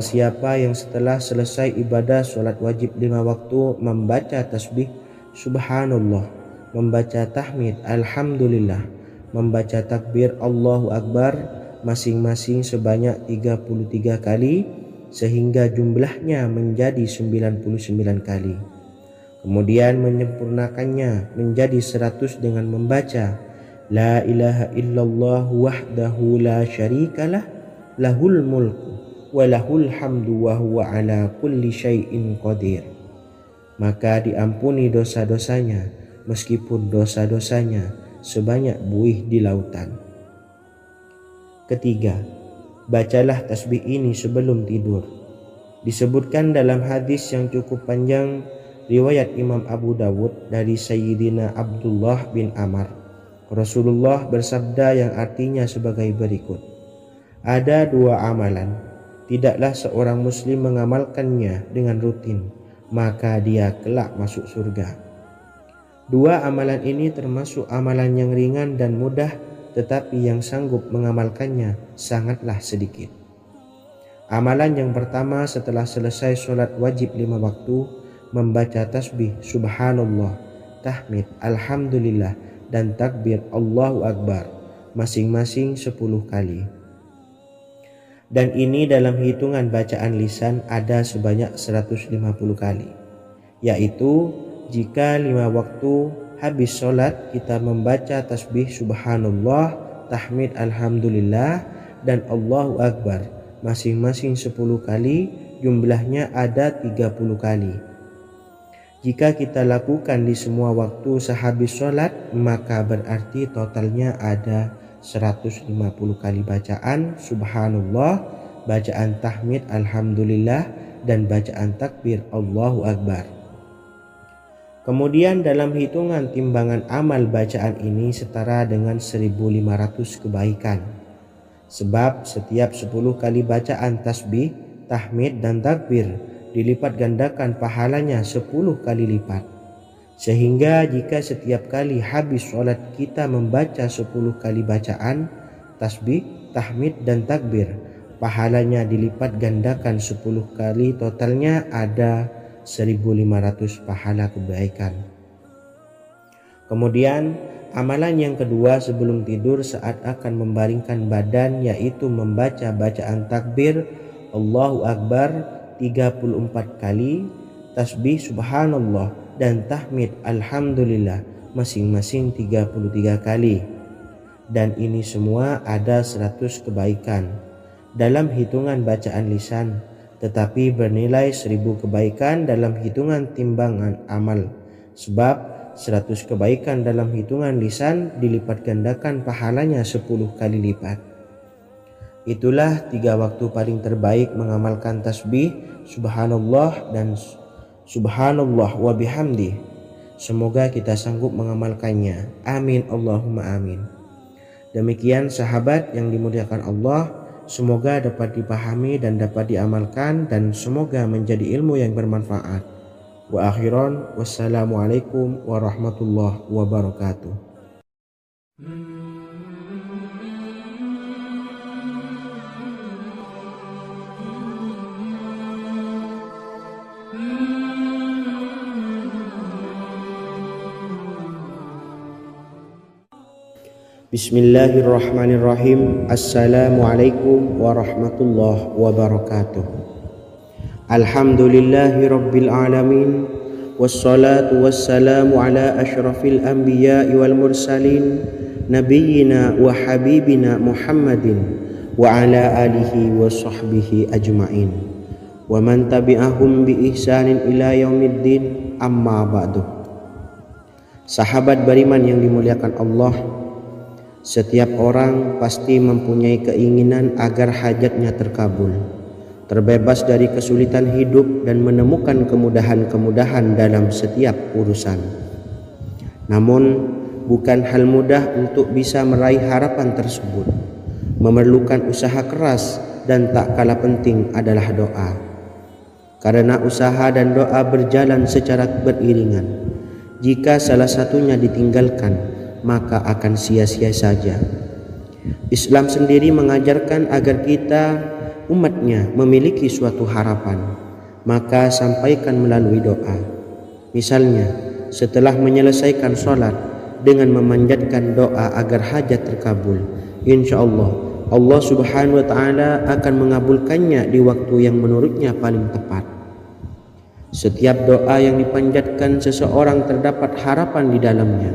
Siapa yang setelah selesai ibadah sholat wajib 5 waktu membaca tasbih subhanallah, membaca tahmid alhamdulillah, membaca takbir Allahu Akbar masing-masing sebanyak 33 kali sehingga jumlahnya menjadi 99 kali. Kemudian menyempurnakannya menjadi 100 dengan membaca la ilaha illallah wahdahu la syarikalah lahul mulku walahul hamdu wa huwa ala kulli syai'in qadir. Maka diampuni dosa-dosanya meskipun dosa-dosanya sebanyak buih di lautan. Ketiga, bacalah tasbih ini sebelum tidur. Disebutkan dalam hadis yang cukup panjang riwayat Imam Abu Dawud dari Sayyidina Abdullah bin Amr, Rasulullah bersabda yang artinya sebagai berikut: ada 2 amalan, tidaklah seorang muslim mengamalkannya dengan rutin, maka dia kelak masuk surga. 2 amalan ini termasuk amalan yang ringan dan mudah, tetapi yang sanggup mengamalkannya sangatlah sedikit. Amalan yang pertama setelah selesai sholat wajib 5 waktu, membaca tasbih subhanallah, tahmid alhamdulillah, dan takbir Allahu Akbar masing-masing 10 kali. Dan ini dalam hitungan bacaan lisan ada sebanyak 150 kali, yaitu jika 5 waktu habis sholat kita membaca tasbih subhanallah, tahmid alhamdulillah, dan Allahu Akbar masing-masing 10 kali, jumlahnya ada 30 kali. Jika kita lakukan di semua waktu sehabis sholat, maka berarti totalnya ada 150 kali bacaan subhanallah, bacaan tahmid alhamdulillah, dan bacaan takbir Allahu Akbar. Kemudian dalam hitungan timbangan amal bacaan ini setara dengan 1500 kebaikan. Sebab setiap 10 kali bacaan tasbih, tahmid, dan takbir dilipat gandakan pahalanya 10 kali lipat. Sehingga jika setiap kali habis sholat kita membaca 10 kali bacaan tasbih, tahmid, dan takbir, pahalanya dilipat gandakan 10 kali, totalnya ada 1500 pahala kebaikan. Kemudian amalan yang kedua sebelum tidur saat akan membaringkan badan, yaitu membaca bacaan takbir Allahu Akbar 34 kali, tasbih subhanallah, dan tahmid alhamdulillah masing-masing 33 kali. Dan ini semua ada 100 kebaikan dalam hitungan bacaan lisan, tetapi bernilai 1000 kebaikan dalam hitungan timbangan amal. Sebab 100 kebaikan dalam hitungan lisan dilipat gandakan pahalanya 10 kali lipat. Itulah 3 waktu paling terbaik mengamalkan tasbih subhanallah dan subhanallah wa bihamdi. Semoga kita sanggup mengamalkannya. Amin Allahumma amin. Demikian sahabat yang dimuliakan Allah, semoga dapat dipahami dan dapat diamalkan, dan semoga menjadi ilmu yang bermanfaat. Wa akhiran, wassalamualaikum warahmatullahi wabarakatuh. Bismillahirrahmanirrahim. Assalamualaikum warahmatullahi wabarakatuh. Alhamdulillahi rabbil alamin, wassalatu wassalamu ala ashrafil anbiya'i wal mursalin, nabiyyina wa habibina Muhammadin wa ala alihi wa sahbihi ajma'in, wa man tabi'ahum bi ihsanin ila yaumiddin, amma ba'du. Sahabat beriman yang dimuliakan Allah, setiap orang pasti mempunyai keinginan agar hajatnya terkabul, terbebas dari kesulitan hidup, dan menemukan kemudahan-kemudahan dalam setiap urusan. Namun, bukan hal mudah untuk bisa meraih harapan tersebut. Memerlukan usaha keras, dan tak kalah penting adalah doa. Karena usaha dan doa berjalan secara beriringan. Jika salah satunya ditinggalkan, maka akan sia-sia saja. Islam sendiri mengajarkan agar kita umatnya memiliki suatu harapan, maka sampaikan melalui doa. Misalnya, setelah menyelesaikan sholat dengan memanjatkan doa agar hajat terkabul, insya Allah Allah Subhanahu wa Ta'ala akan mengabulkannya di waktu yang menurutnya paling tepat. Setiap doa yang dipanjatkan seseorang terdapat harapan di dalamnya.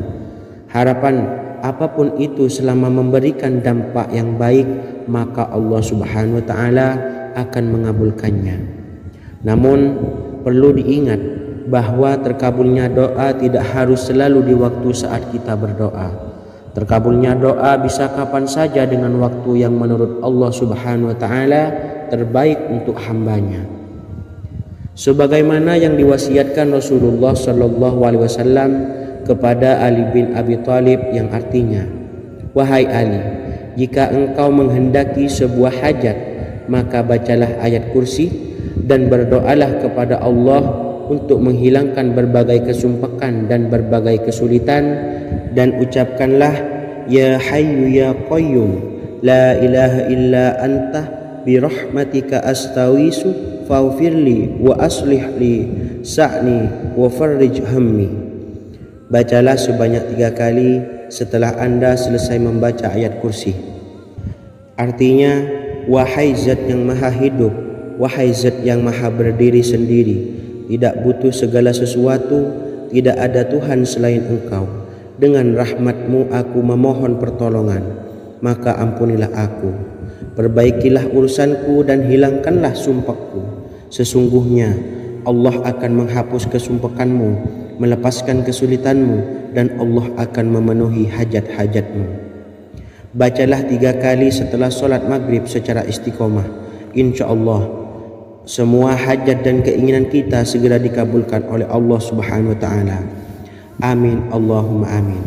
Harapan apapun itu selama memberikan dampak yang baik, maka Allah Subhanahu wa Ta'ala akan mengabulkannya. Namun perlu diingat bahwa terkabulnya doa tidak harus selalu di waktu saat kita berdoa. Terkabulnya doa bisa kapan saja dengan waktu yang menurut Allah Subhanahu wa Ta'ala terbaik untuk hambanya. Sebagaimana yang diwasiatkan Rasulullah Sallallahu Alaihi Wasallam kepada Ali bin Abi Thalib, yang artinya, wahai Ali, jika engkau menghendaki sebuah hajat, maka bacalah ayat kursi dan berdoalah kepada Allah untuk menghilangkan berbagai kesumpakan dan berbagai kesulitan, dan ucapkanlah, ya hayyu ya qayyum la ilaha illa anta birahmatika astawisu faghfirli wa aslih li sa'ni wa farrij hammi. Bacalah sebanyak 3 kali setelah Anda selesai membaca ayat kursi. Artinya, wahai zat yang maha hidup, wahai zat yang maha berdiri sendiri, tidak butuh segala sesuatu, tidak ada Tuhan selain Engkau. Dengan rahmat-Mu aku memohon pertolongan, maka ampunilah aku, perbaikilah urusanku dan hilangkanlah sumpahku. Sesungguhnya Allah akan menghapus kesumpakanmu, melepaskan kesulitanmu, dan Allah akan memenuhi hajat-hajatmu. Bacalah 3 kali setelah sholat maghrib secara istiqomah. Insya Allah semua hajat dan keinginan kita segera dikabulkan oleh Allah Subhanahu wa Ta'ala. Amin Allahumma amin.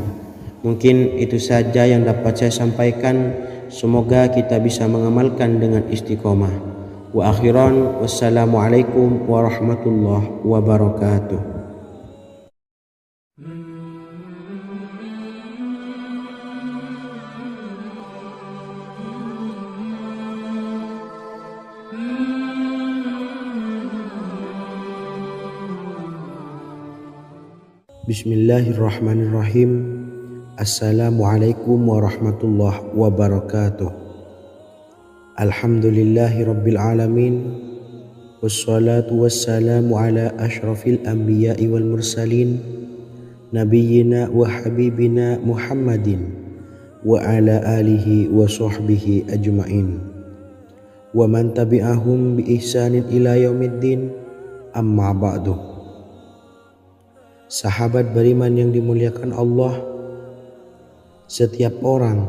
Mungkin itu saja yang dapat saya sampaikan. Semoga kita bisa mengamalkan dengan istiqomah. Wa akhiran, wassalamualaikum warahmatullahi wabarakatuh. Bismillahirrahmanirrahim. Assalamualaikum warahmatullahi wabarakatuh. Alhamdulillahi rabbil alamin, wassalatu wassalamu ala ashrafil anbiya'i wal mursalin, nabiyyina wa habibina Muhammadin wa ala alihi wa sahbihi ajma'in, wa man tabi'ahum bi ihsanin ila yaumiddin, amma ba'du. Sahabat beriman yang dimuliakan Allah, setiap orang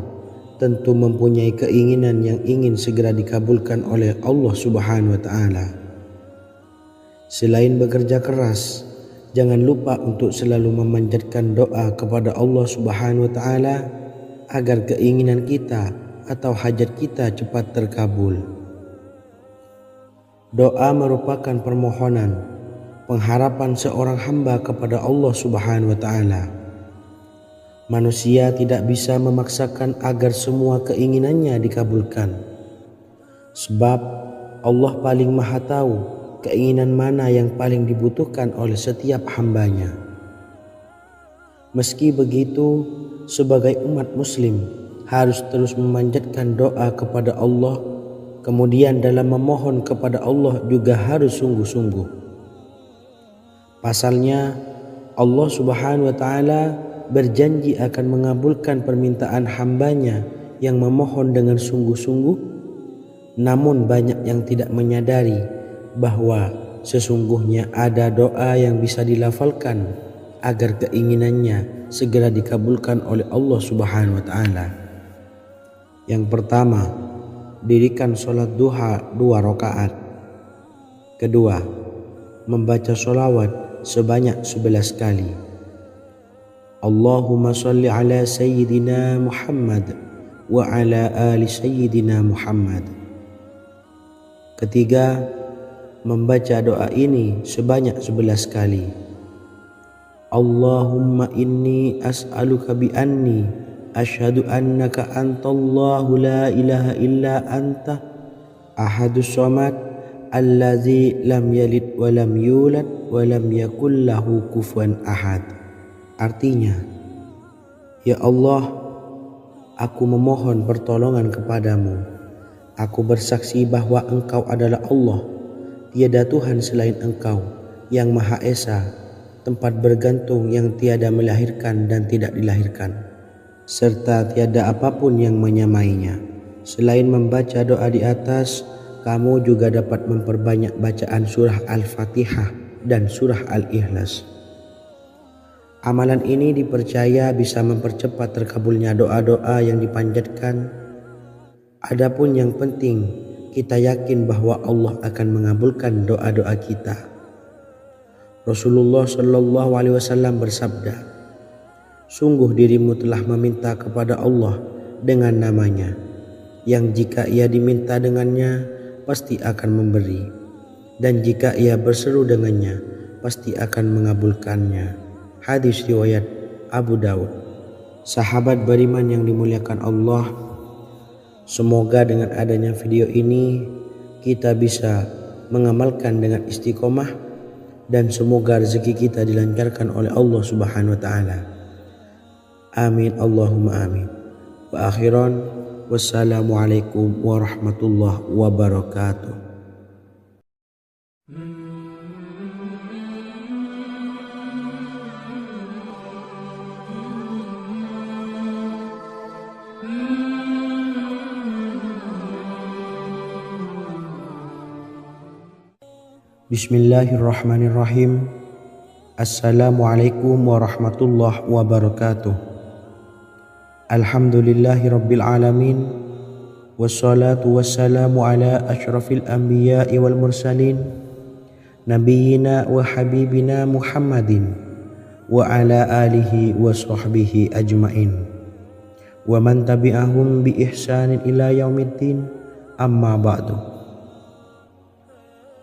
tentu mempunyai keinginan yang ingin segera dikabulkan oleh Allah Subhanahu wa Ta'ala. Selain bekerja keras, jangan lupa untuk selalu memanjatkan doa kepada Allah Subhanahu wa Ta'ala agar keinginan kita atau hajat kita cepat terkabul. Doa merupakan permohonan, pengharapan seorang hamba kepada Allah Subhanahu wa Ta'ala. Manusia tidak bisa memaksakan agar semua keinginannya dikabulkan, sebab Allah paling maha tahu keinginan mana yang paling dibutuhkan oleh setiap hambanya. Meski begitu, sebagai umat muslim harus terus memanjatkan doa kepada Allah, kemudian dalam memohon kepada Allah juga harus sungguh-sungguh. Pasalnya, Allah Subhanahu wa Ta'ala berjanji akan mengabulkan permintaan hambanya yang memohon dengan sungguh-sungguh. Namun banyak yang tidak menyadari bahwa sesungguhnya ada doa yang bisa dilafalkan agar keinginannya segera dikabulkan oleh Allah Subhanahu wa Ta'ala. Yang pertama, dirikan sholat duha 2 rakaat. Kedua, membaca sholawat sebanyak 11 kali. Allahumma salli ala Sayyidina Muhammad wa ala ali Sayyidina Muhammad. Ketiga, membaca doa ini sebanyak 11 kali. Allahumma inni as'aluka bi anni asyhadu annaka antallahu la ilaha illa anta Ahadus Samad, allazi lam yalid wa lam yulad wa lam yakul lahu kufuwan ahad. Artinya, ya Allah, aku memohon pertolongan kepadamu. Aku bersaksi bahwa Engkau adalah Allah, tiada Tuhan selain Engkau, yang Maha Esa, tempat bergantung yang tiada melahirkan dan tidak dilahirkan, serta tiada apapun yang menyamainya. Selain membaca doa di atas, kamu juga dapat memperbanyak bacaan surah Al-Fatihah dan surah Al-Ikhlas. Amalan ini dipercaya bisa mempercepat terkabulnya doa-doa yang dipanjatkan. Adapun yang penting, kita yakin bahwa Allah akan mengabulkan doa-doa kita. Rasulullah Shallallahu Alaihi Wasallam bersabda, sungguh dirimu telah meminta kepada Allah dengan namanya, yang jika ia diminta dengannya, pasti akan memberi, dan jika ia berseru dengannya, pasti akan mengabulkannya. Hadis riwayat Abu Dawud. Sahabat beriman yang dimuliakan Allah, semoga dengan adanya video ini kita bisa mengamalkan dengan istiqomah, dan semoga rezeki kita dilancarkan oleh Allah Subhanahu wa taala. Amin Allahumma amin. Wa akhiran, wassalamualaikum warahmatullahi wabarakatuh. Bismillahirrahmanirrahim. Assalamualaikum warahmatullahi wabarakatuh. Alhamdulillahi rabbil alamin. Wassalatu wassalamu ala asyrafil anbiya'i wal mursalin, nabiyyina wa habibina Muhammadin wa ala alihi wa sahbihi ajmain, wa man tabi'ahum bi ihsanin ila yaumiddin, amma ba'du.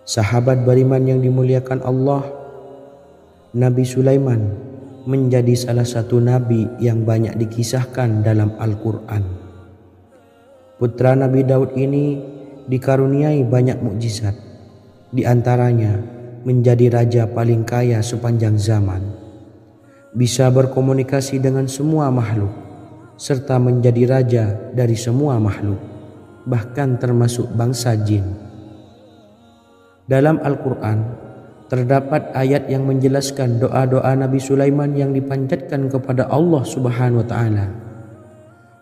Sahabat beriman yang dimuliakan Allah, Nabi Sulaiman menjadi salah satu nabi yang banyak dikisahkan dalam Al-Quran. Putra Nabi Daud ini dikaruniai banyak mukjizat, di antaranya menjadi raja paling kaya sepanjang zaman, bisa berkomunikasi dengan semua makhluk, serta menjadi raja dari semua makhluk, bahkan termasuk bangsa jin. Dalam Al-Quran terdapat ayat yang menjelaskan doa-doa Nabi Sulaiman yang dipanjatkan kepada Allah Subhanahu wa taala.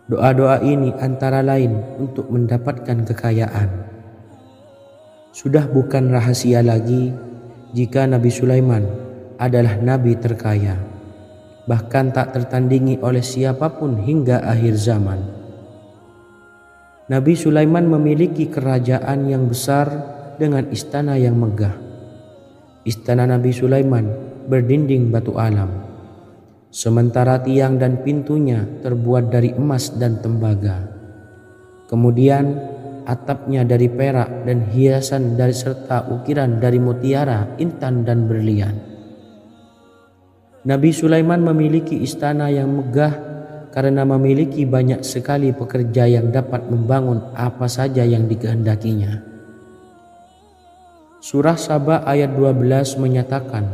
Doa-doa ini antara lain untuk mendapatkan kekayaan. Sudah bukan rahasia lagi jika Nabi Sulaiman adalah nabi terkaya, bahkan tak tertandingi oleh siapapun hingga akhir zaman. Nabi Sulaiman memiliki kerajaan yang besar dengan istana yang megah. Istana Nabi Sulaiman berdinding batu alam, sementara tiang dan pintunya terbuat dari emas dan tembaga. Kemudian atapnya dari perak dan hiasan dari serta ukiran dari mutiara, intan dan berlian. Nabi Sulaiman memiliki istana yang megah karena memiliki banyak sekali pekerja yang dapat membangun apa saja yang dikehendakinya. Surah Saba ayat 12 menyatakan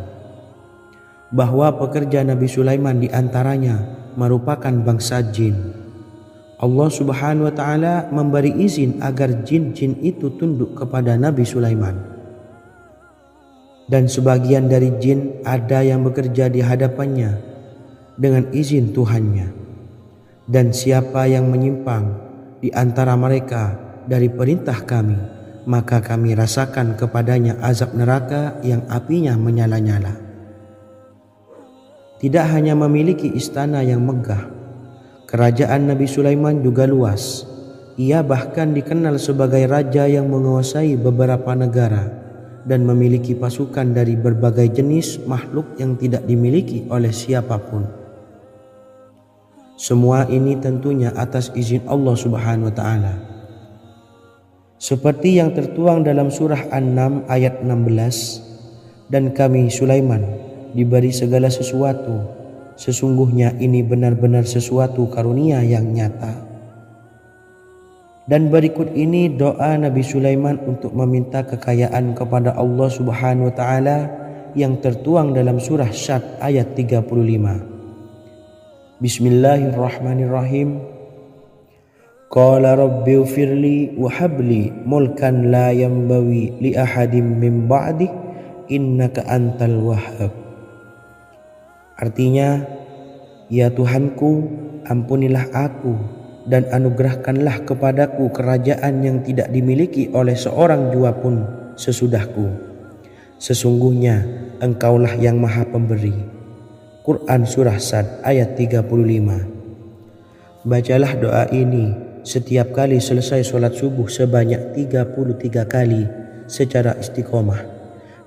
bahwa pekerja Nabi Sulaiman diantaranya merupakan bangsa jin. Allah Subhanahu wa taala memberi izin agar jin-jin itu tunduk kepada Nabi Sulaiman. Dan sebagian dari jin ada yang bekerja di hadapannya dengan izin Tuhannya. Dan siapa yang menyimpang di antara mereka dari perintah kami, maka kami rasakan kepadanya azab neraka yang apinya menyala-nyala. Tidak hanya memiliki istana yang megah, kerajaan Nabi Sulaiman juga luas. Ia bahkan dikenal sebagai raja yang menguasai beberapa negara dan memiliki pasukan dari berbagai jenis makhluk yang tidak dimiliki oleh siapapun. Semua ini tentunya atas izin Allah Subhanahu wa taala. Seperti yang tertuang dalam surah An-Naml ayat 16, dan kami Sulaiman diberi segala sesuatu, sesungguhnya ini benar-benar sesuatu karunia yang nyata. Dan berikut ini doa Nabi Sulaiman untuk meminta kekayaan kepada Allah Subhanahu wa taala yang tertuang dalam surah Syad ayat 35. Bismillahirrahmanirrahim. Qala rabbi ighfirli wa habli mulkan la yanbawi li ahadim min ba'di innaka antal wahhab. Artinya, ya Tuhanku, ampunilah aku dan anugerahkanlah kepadaku kerajaan yang tidak dimiliki oleh seorang jua pun sesudahku. Sesungguhnya Engkaulah yang Maha Pemberi. Quran Surah Sad ayat 35. Bacalah doa ini setiap kali selesai sholat subuh sebanyak 33 kali secara istiqomah.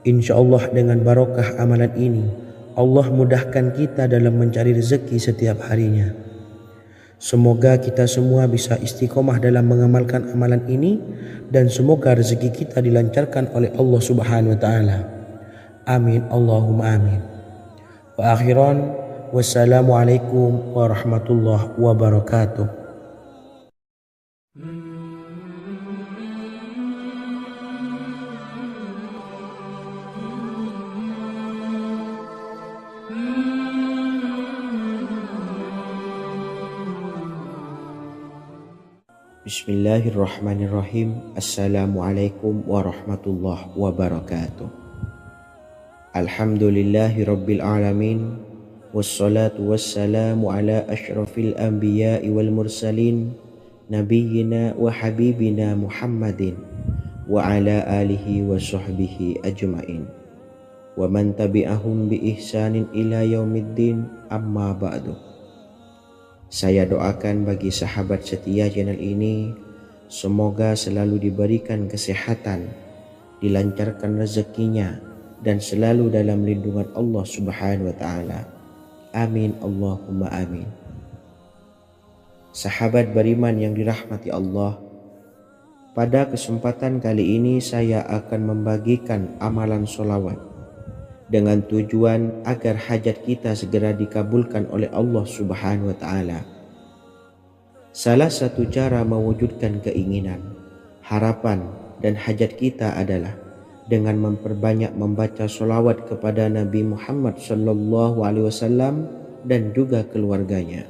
Insya Allah dengan barokah amalan ini, Allah mudahkan kita dalam mencari rezeki setiap harinya. Semoga kita semua bisa istiqomah dalam mengamalkan amalan ini dan semoga rezeki kita dilancarkan oleh Allah Subhanahu wa taala. Amin Allahumma amin. Wa akhiran wassalamualaikum warahmatullahi wabarakatuh. Bismillahirrahmanirrahim. Assalamualaikum warahmatullahi wabarakatuh. Alhamdulillahi rabbil alamin. Wassalatu wassalamu ala ashrafil anbiya'i wal mursalin nabiyyina wa habibina Muhammadin wa ala alihi wa sahbihi ajma'in wa man tabi'ahum bi ihsanin ila yaumiddin, amma ba'du. Saya doakan bagi sahabat setia channel ini, semoga selalu diberikan kesehatan, dilancarkan rezekinya, dan selalu dalam lindungan Allah Subhanahu wa taala. Amin Allahumma amin. Sahabat beriman yang dirahmati Allah, pada kesempatan kali ini saya akan membagikan amalan sholawat dengan tujuan agar hajat kita segera dikabulkan oleh Allah Subhanahu wa taala. Salah satu cara mewujudkan keinginan, harapan, dan hajat kita adalah dengan memperbanyak membaca sholawat kepada Nabi Muhammad SAW dan juga keluarganya.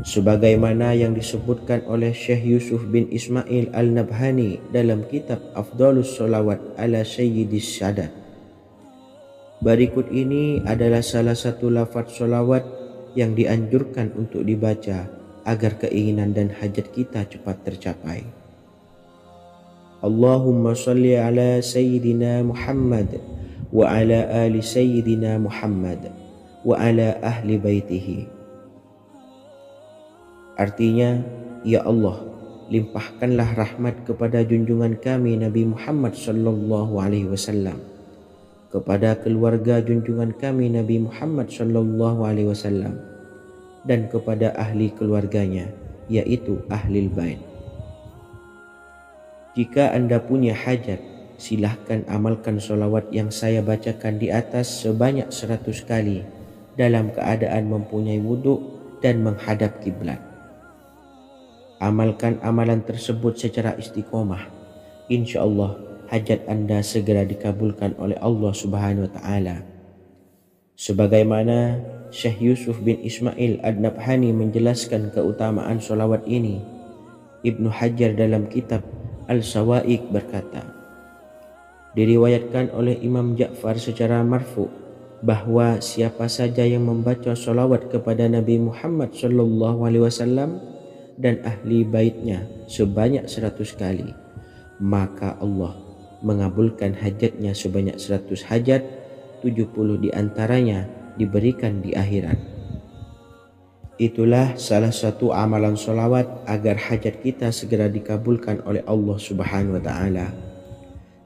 Sebagaimana yang disebutkan oleh Syekh Yusuf bin Ismail Al-Nabhani dalam kitab Afdhalus Sholawat ala Sayyidis Sadat. Berikut ini adalah salah satu lafaz sholawat yang dianjurkan untuk dibaca agar keinginan dan hajat kita cepat tercapai. Allahumma sholli ala Sayyidina Muhammad wa ala ali Sayyidina Muhammad wa ala ahli baitihi. Artinya, ya Allah, limpahkanlah rahmat kepada junjungan kami Nabi Muhammad sallallahu alaihi wasallam, kepada keluarga junjungan kami Nabi Muhammad sallallahu alaihi wasallam, dan kepada ahli keluarganya, yaitu ahlil bait. Jika Anda punya hajat, silahkan amalkan sholawat yang saya bacakan di atas sebanyak 100 kali dalam keadaan mempunyai wudhu dan menghadap kiblat. Amalkan amalan tersebut secara istiqomah. Insya Allah hajat Anda segera dikabulkan oleh Allah Subhanahu wa taala. Sebagaimana Syekh Yusuf bin Ismail Ad-Nabhani menjelaskan keutamaan sholawat ini, Ibnu Hajar dalam kitab Al-Sawa'iq berkata, diriwayatkan oleh Imam Ja'far secara marfu bahwa siapa saja yang membaca sholawat kepada Nabi Muhammad SAW dan ahli baitnya sebanyak 100 kali, maka Allah mengabulkan hajatnya sebanyak 100 hajat, 70 diantaranya diberikan di akhirat. Itulah salah satu amalan sholawat agar hajat kita segera dikabulkan oleh Allah Subhanahu wa taala.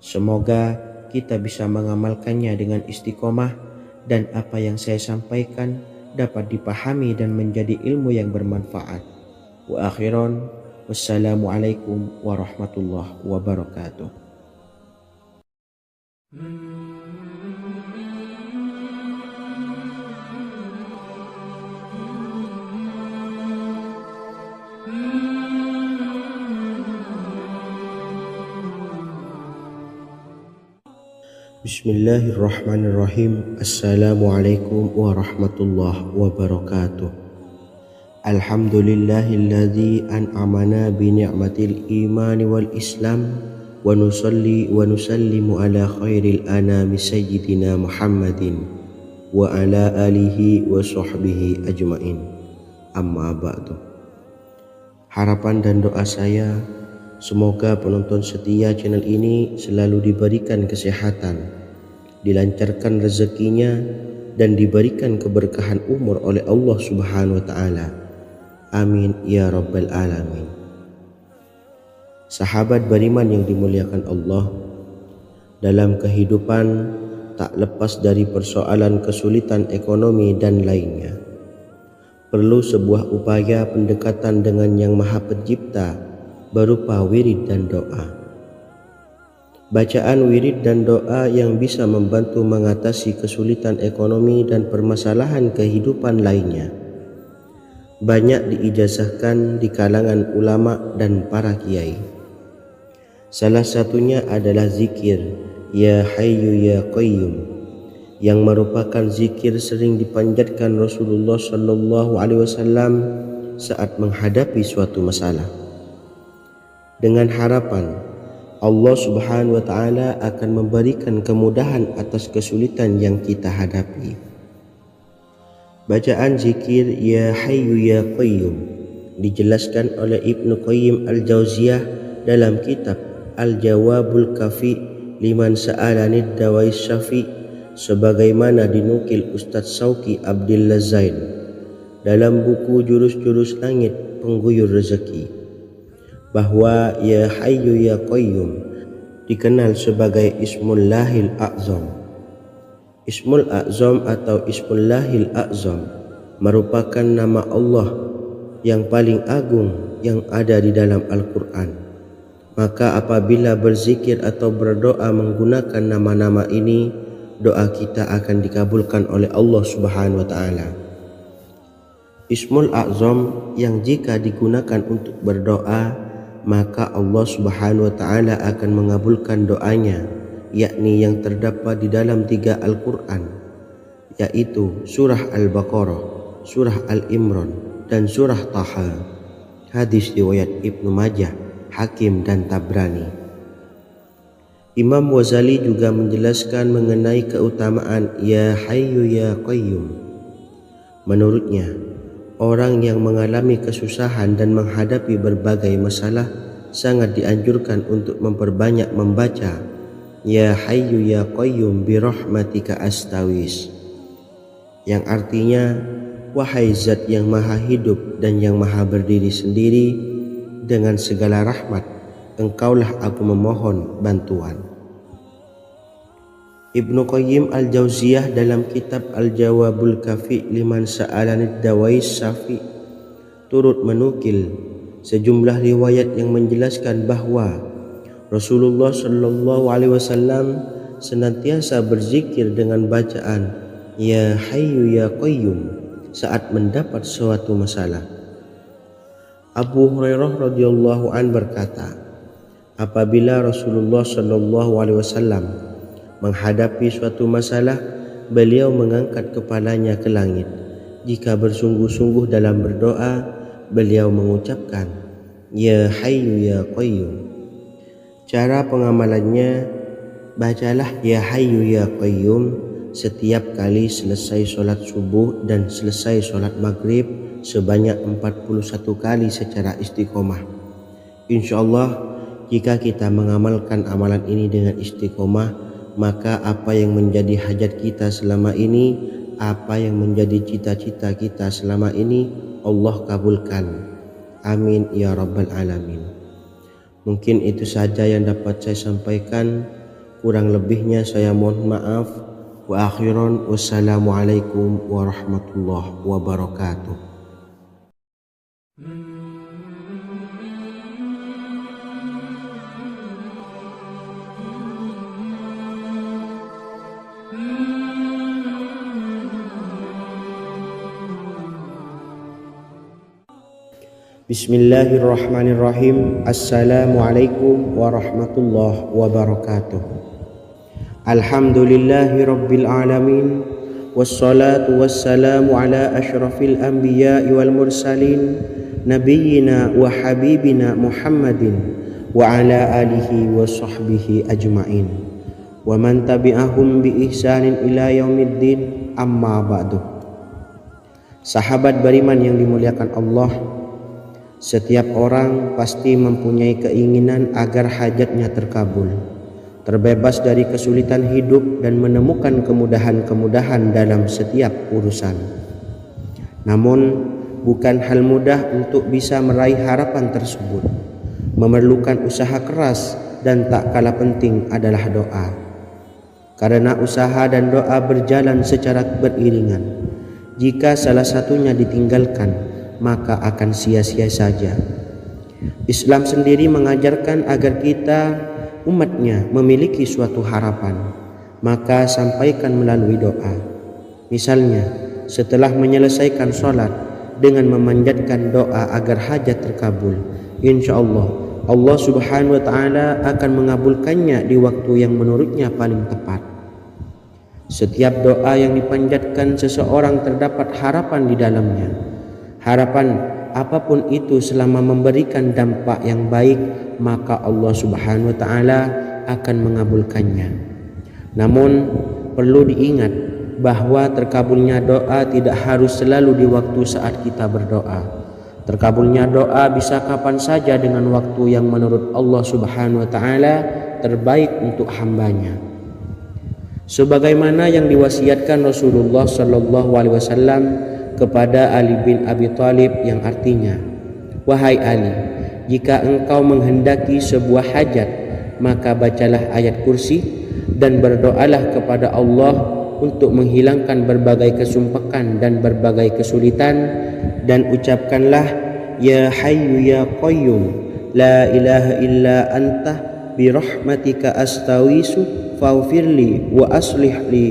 Semoga kita bisa mengamalkannya dengan istiqomah dan apa yang saya sampaikan dapat dipahami dan menjadi ilmu yang bermanfaat. Wa akhiran, wassalamualaikum warahmatullahi wabarakatuh. Bismillahirrahmanirrahim. Assalamualaikum warahmatullahi wabarakatuh. Alhamdulillahilladzi an'amana bi ni'matil imani wal islam wa nusalli wa nusallimu ala khairil anami sayyidina Muhammadin wa ala alihi wa sahbihi ajmain. Amma ba'du. Harapan dan doa saya, semoga penonton setia channel ini selalu diberikan kesehatan, dilancarkan rezekinya, dan diberikan keberkahan umur oleh Allah Subhanahu wa Ta'ala. Amin ya Rabbal Alamin. Sahabat beriman yang dimuliakan Allah, dalam kehidupan tak lepas dari persoalan kesulitan ekonomi dan lainnya. Perlu sebuah upaya pendekatan dengan Yang Maha Pencipta berupa wirid dan doa. Bacaan wirid dan doa yang bisa membantu mengatasi kesulitan ekonomi dan permasalahan kehidupan lainnya banyak diijazahkan di kalangan ulama dan para kiai. Salah satunya adalah zikir Ya Hayyu Ya Qayyum, yang merupakan zikir sering dipanjatkan Rasulullah SAW saat menghadapi suatu masalah, dengan harapan Allah Subhanahu wa Ta'ala akan memberikan kemudahan atas kesulitan yang kita hadapi. Bacaan zikir Ya Hayyu Ya Qayyum dijelaskan oleh Ibnu Qayyim Al-Jauziyah dalam kitab Al-Jawabul Kafi liman sa'alanid dawais syafi', sebagaimana dinukil Ustadz Sauki Abdillah Zain dalam buku Jurus-Jurus Langit Pengguyur Rezeki, bahwa Ya Hayyu Ya Qayyum dikenal sebagai Ismullahil A'zam. Ismul A'zam atau Ismullahil A'zam merupakan nama Allah yang paling agung yang ada di dalam Al-Quran. Maka apabila berzikir atau berdoa menggunakan nama-nama ini, doa kita akan dikabulkan oleh Allah Subhanahu wa Ta'ala. Ismul A'zam yang jika digunakan untuk berdoa, maka Allah Subhanahu wa Ta'ala akan mengabulkan doanya, yakni yang terdapat di dalam 3 Al-Quran, yaitu surah Al-Baqarah, surah Al-Imran, dan surah Taha. Hadis riwayat Ibnu Majah, Hakim, dan Tabrani. Imam Ghazali juga menjelaskan mengenai keutamaan Ya Hayyu Ya Qayyum. Menurutnya, orang yang mengalami kesusahan dan menghadapi berbagai masalah sangat dianjurkan untuk memperbanyak membaca Ya Hayyu Ya Qayyum bi rahmatika astawis, yang artinya, wahai zat yang maha hidup dan yang maha berdiri sendiri, dengan segala rahmat engkaulah aku memohon bantuan. Ibnu Qayyim Al-Jauziyah dalam kitab Al-Jawabul Kafi liman sa'alanid dawais syafi' turut menukil sejumlah riwayat yang menjelaskan bahwa Rasulullah SAW senantiasa berzikir dengan bacaan Ya Hayyu Ya Qayyum saat mendapat suatu masalah. Abu Hurairah radhiyallahu an berkata, apabila Rasulullah SAW menghadapi suatu masalah, beliau mengangkat kepalanya ke langit. Jika bersungguh-sungguh dalam berdoa, beliau mengucapkan Ya Hayyu Ya Qayyum. Cara pengamalannya, bacalah Ya Hayyu Ya Qayyum setiap kali selesai sholat subuh dan selesai sholat maghrib sebanyak 41 kali secara istiqomah. Insyaallah, jika kita mengamalkan amalan ini dengan istiqomah, maka apa yang menjadi hajat kita selama ini, apa yang menjadi cita-cita kita selama ini, Allah kabulkan. Amin ya Rabbal Alamin. Mungkin itu saja yang dapat saya sampaikan. Kurang lebihnya saya mohon maaf. Wa akhiran, wassalamualaikum warahmatullahi wabarakatuh. Bismillahirrahmanirrahim. Assalamualaikum warahmatullahi wabarakatuh. Alhamdulillahi Rabbil Alamin. Wassalatu wassalamu ala ashrafil anbiya'i wal mursalin Nabiyyina wa habibina Muhammadin wa ala alihi wa sahbihi ajma'in wa man tabi'ahum bi ihsanin ila yaumiddin, amma ba'du. Sahabat beriman yang dimuliakan Allah, setiap orang pasti mempunyai keinginan agar hajatnya terkabul, terbebas dari kesulitan hidup dan menemukan kemudahan-kemudahan dalam setiap urusan. Namun, bukan hal mudah untuk bisa meraih harapan tersebut. Memerlukan usaha keras dan tak kalah penting adalah doa. Karena usaha dan doa berjalan secara beriringan. Jika salah satunya ditinggalkan, maka akan sia-sia saja. Islam sendiri mengajarkan agar kita umatnya memiliki suatu harapan, maka sampaikan melalui doa. Misalnya, setelah menyelesaikan sholat dengan memanjatkan doa agar hajat terkabul, insya Allah subhanahu wa ta'ala akan mengabulkannya di waktu yang menurutnya paling tepat. Setiap doa yang dipanjatkan seseorang terdapat harapan di dalamnya. Harapan apapun itu selama memberikan dampak yang baik, maka Allah subhanahu wa ta'ala akan mengabulkannya. Namun perlu diingat bahwa terkabulnya doa tidak harus selalu di waktu saat kita berdoa. Terkabulnya doa bisa kapan saja dengan waktu yang menurut Allah subhanahu wa ta'ala terbaik untuk hambanya. Sebagaimana yang diwasiatkan Rasulullah sallallahu alaihi wasallam kepada Ali bin Abi Thalib, yang artinya, "Wahai Ali, jika engkau menghendaki sebuah hajat, maka bacalah ayat kursi dan berdoalah kepada Allah untuk menghilangkan berbagai kesumpakan dan berbagai kesulitan, dan ucapkanlah, Ya Hayyu Ya Qayyum, La ilaha illa anta birahmatika astawisu faghfirli wa aslih li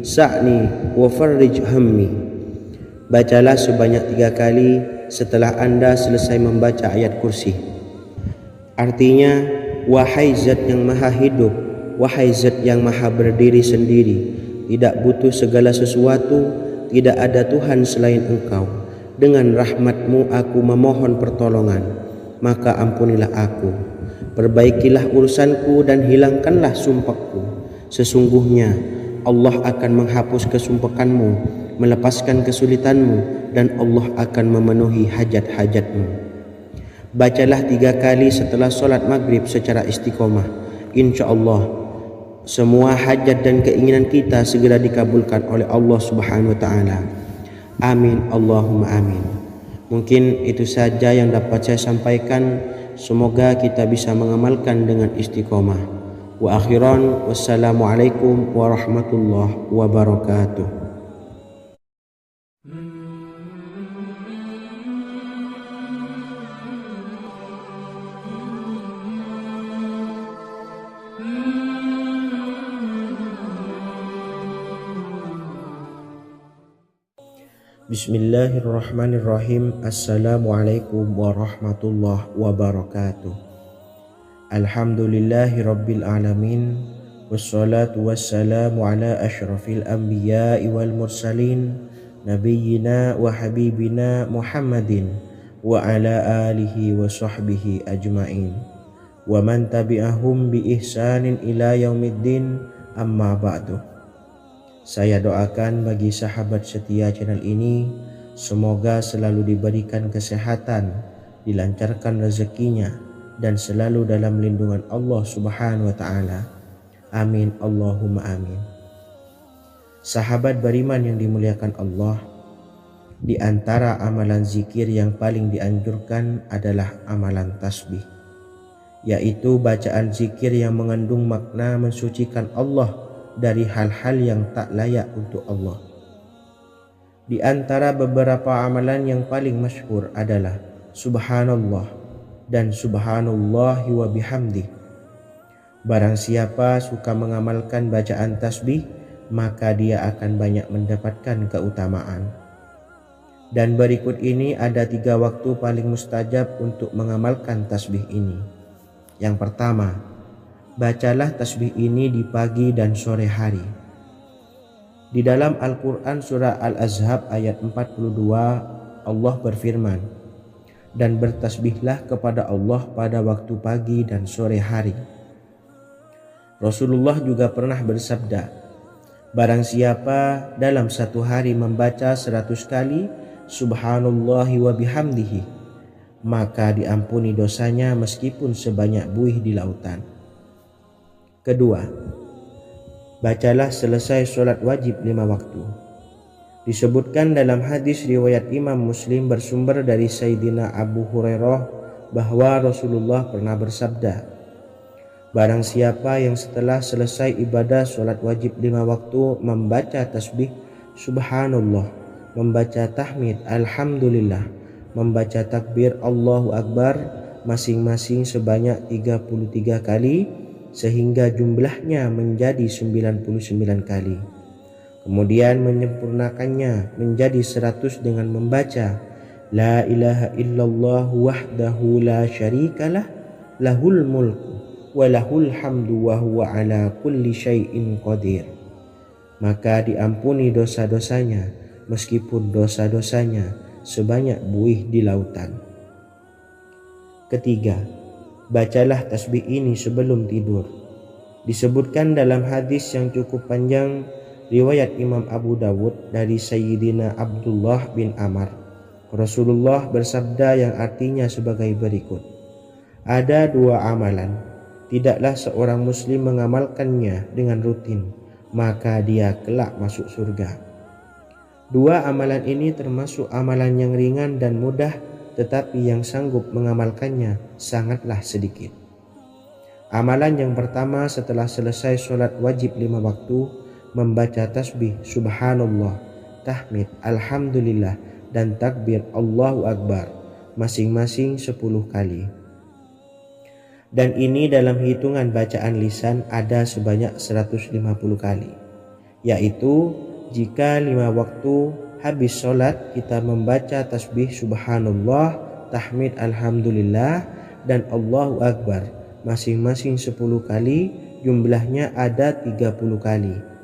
sa'ni wa farrij hammi." Bacalah sebanyak 3 kali setelah Anda selesai membaca ayat kursi. Artinya, wahai zat yang maha hidup, wahai zat yang maha berdiri sendiri, tidak butuh segala sesuatu, tidak ada Tuhan selain Engkau. Dengan rahmat-Mu aku memohon pertolongan, maka ampunilah aku. Perbaikilah urusanku dan hilangkanlah sumpahku. Sesungguhnya Allah akan menghapus kesumpakanmu, melepaskan kesulitanmu, dan Allah akan memenuhi hajat-hajatmu. Bacalah 3 kali setelah sholat maghrib secara istiqomah. Insya Allah semua hajat dan keinginan kita segera dikabulkan oleh Allah subhanahu wa ta'ala. Amin Allahumma amin. Mungkin itu saja yang dapat saya sampaikan. Semoga kita bisa mengamalkan dengan istiqomah. Wa akhiran, wassalamualaikum warahmatullahi wabarakatuh. Bismillahirrahmanirrahim. Assalamualaikum warahmatullahi wabarakatuh. Alhamdulillahi Rabbil Alamin. Wassalatu wassalamu ala ashrafil anbiya'i wal mursalin Nabiyyina wa habibina Muhammadin wa ala alihi wa sahbihi ajma'in wa man tabi'ahum bi ihsanin ila yaumiddin, amma ba'du. Saya doakan bagi sahabat setia channel ini, semoga selalu diberikan kesehatan, dilancarkan rezekinya, dan selalu dalam lindungan Allah subhanahu wa ta'ala. Amin Allahumma amin. Sahabat beriman yang dimuliakan Allah, di antara amalan zikir yang paling dianjurkan adalah amalan tasbih, yaitu bacaan zikir yang mengandung makna mensucikan Allah dari hal-hal yang tak layak untuk Allah. Di antara beberapa amalan yang paling masyhur adalah Subhanallah dan Subhanallahi wa bihamdih. Barang siapa suka mengamalkan bacaan tasbih, maka dia akan banyak mendapatkan keutamaan. Dan berikut ini ada 3 waktu paling mustajab untuk mengamalkan tasbih ini. Yang pertama, Bacalah tasbih ini di pagi dan sore hari. Di dalam Al-Quran surah Al-Ahzab ayat 42 Allah berfirman, dan bertasbihlah kepada Allah pada waktu pagi dan sore hari. Rasulullah juga pernah bersabda, barang siapa dalam satu hari membaca 100 kali Subhanallahi wa bihamdihi, maka diampuni dosanya meskipun sebanyak buih di lautan. Kedua, bacalah selesai sholat wajib 5 waktu. Disebutkan dalam hadis riwayat Imam Muslim bersumber dari Sayyidina Abu Hurairah bahwa Rasulullah pernah bersabda, barang siapa yang setelah selesai ibadah sholat wajib 5 waktu membaca tasbih Subhanallah, membaca tahmid Alhamdulillah, membaca takbir Allahu Akbar masing-masing sebanyak 33 kali sehingga jumlahnya menjadi 99 kali. Kemudian menyempurnakannya menjadi 100 dengan membaca La ilaha illallah wahdahu la syarikalah lahul mulku wa lahul hamdu wa huwa ala kulli syai'in qadir. Maka diampuni dosa-dosanya meskipun dosa-dosanya sebanyak buih di lautan. Ketiga, bacalah tasbih ini sebelum tidur. Disebutkan dalam hadis yang cukup panjang riwayat Imam Abu Dawud dari Sayyidina Abdullah bin Amr. Rasulullah bersabda yang artinya sebagai berikut, ada 2 amalan, tidaklah seorang muslim mengamalkannya dengan rutin, maka dia kelak masuk surga. 2 amalan ini termasuk amalan yang ringan dan mudah, tetapi yang sanggup mengamalkannya sangatlah sedikit. Amalan yang pertama setelah selesai sholat wajib 5 waktu, membaca tasbih Subhanallah, tahmid Alhamdulillah, dan takbir Allahu Akbar masing-masing 10 kali. Dan ini dalam hitungan bacaan lisan ada sebanyak 150 kali, yaitu jika 5 waktu habis sholat kita membaca tasbih Subhanallah, tahmid Alhamdulillah, dan Allahu Akbar masing-masing 10 kali, jumlahnya ada 30 kali.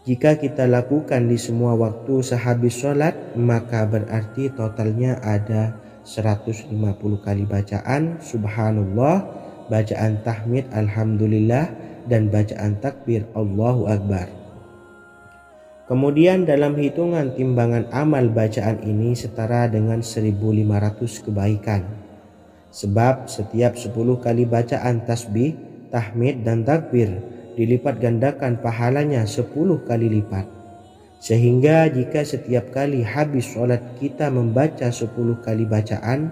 Jika kita lakukan di semua waktu sehabis sholat, maka berarti totalnya ada 150 kali bacaan Subhanallah, bacaan tahmid Alhamdulillah, dan bacaan takbir Allahu Akbar. Kemudian dalam hitungan timbangan amal bacaan ini setara dengan 1500 kebaikan. Sebab setiap 10 kali bacaan tasbih, tahmid, dan takbir dilipat gandakan pahalanya 10 kali lipat. Sehingga jika setiap kali habis sholat kita membaca 10 kali bacaan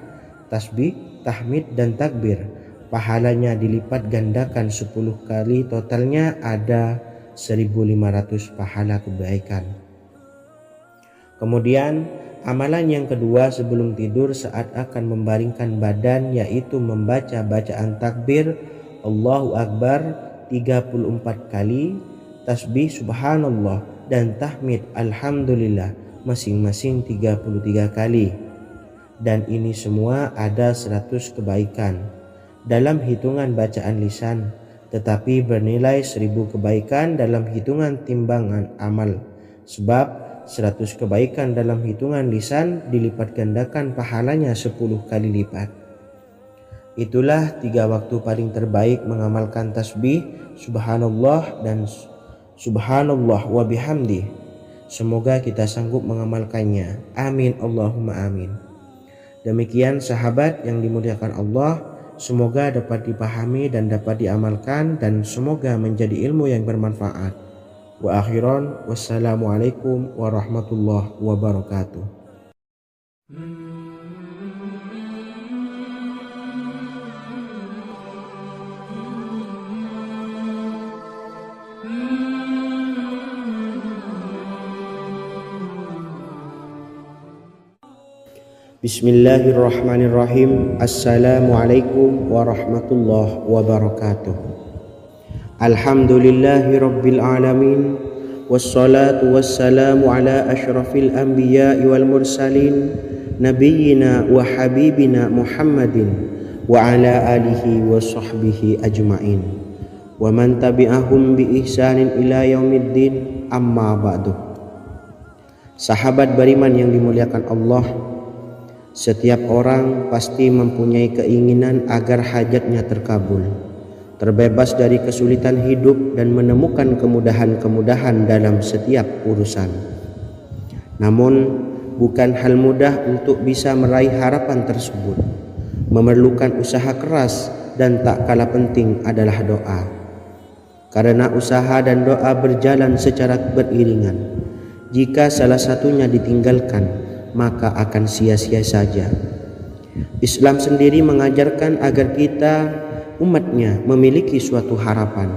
tasbih, tahmid, dan takbir, pahalanya dilipat gandakan 10 kali, totalnya ada 1500 pahala kebaikan. Kemudian amalan yang kedua sebelum tidur saat akan membaringkan badan, yaitu membaca bacaan takbir Allahu Akbar 34 kali, tasbih Subhanallah, dan tahmid Alhamdulillah masing-masing 33 kali. Dan ini semua ada 100 kebaikan dalam hitungan bacaan lisan, tetapi bernilai 1000 kebaikan dalam hitungan timbangan amal. Sebab 100 kebaikan dalam hitungan lisan dilipat gandakan pahalanya 10 kali lipat. Itulah 3 waktu paling terbaik mengamalkan tasbih Subhanallah dan Subhanallah wa bihamdi. Semoga kita sanggup mengamalkannya. Amin Allahumma amin. Demikian sahabat yang dimuliakan Allah, semoga dapat dipahami dan dapat diamalkan, dan semoga menjadi ilmu yang bermanfaat. Wa akhiran, wassalamualaikum warahmatullahi wabarakatuh. Bismillahirrahmanirrahim. Assalamualaikum warahmatullahi wabarakatuh. Alhamdulillahi rabbil alamin, wassalatu wassalamu ala ashrafil anbiya'i wal mursalin, nabiyyina wa habibina Muhammadin wa ala alihi wa sahbihi ajma'in. wa man tabi'ahum bi ihsanin ila yaumiddin, amma ba'du. Sahabat beriman yang dimuliakan Allah, setiap orang pasti mempunyai keinginan agar hajatnya terkabul, terbebas dari kesulitan hidup dan menemukan kemudahan-kemudahan dalam setiap urusan. Namun bukan hal mudah untuk bisa meraih harapan tersebut. Memerlukan usaha keras dan tak kalah penting adalah doa. Karena usaha dan doa berjalan secara beriringan. Jika salah satunya ditinggalkan, maka akan sia-sia saja. Islam sendiri mengajarkan agar kita umatnya memiliki suatu harapan,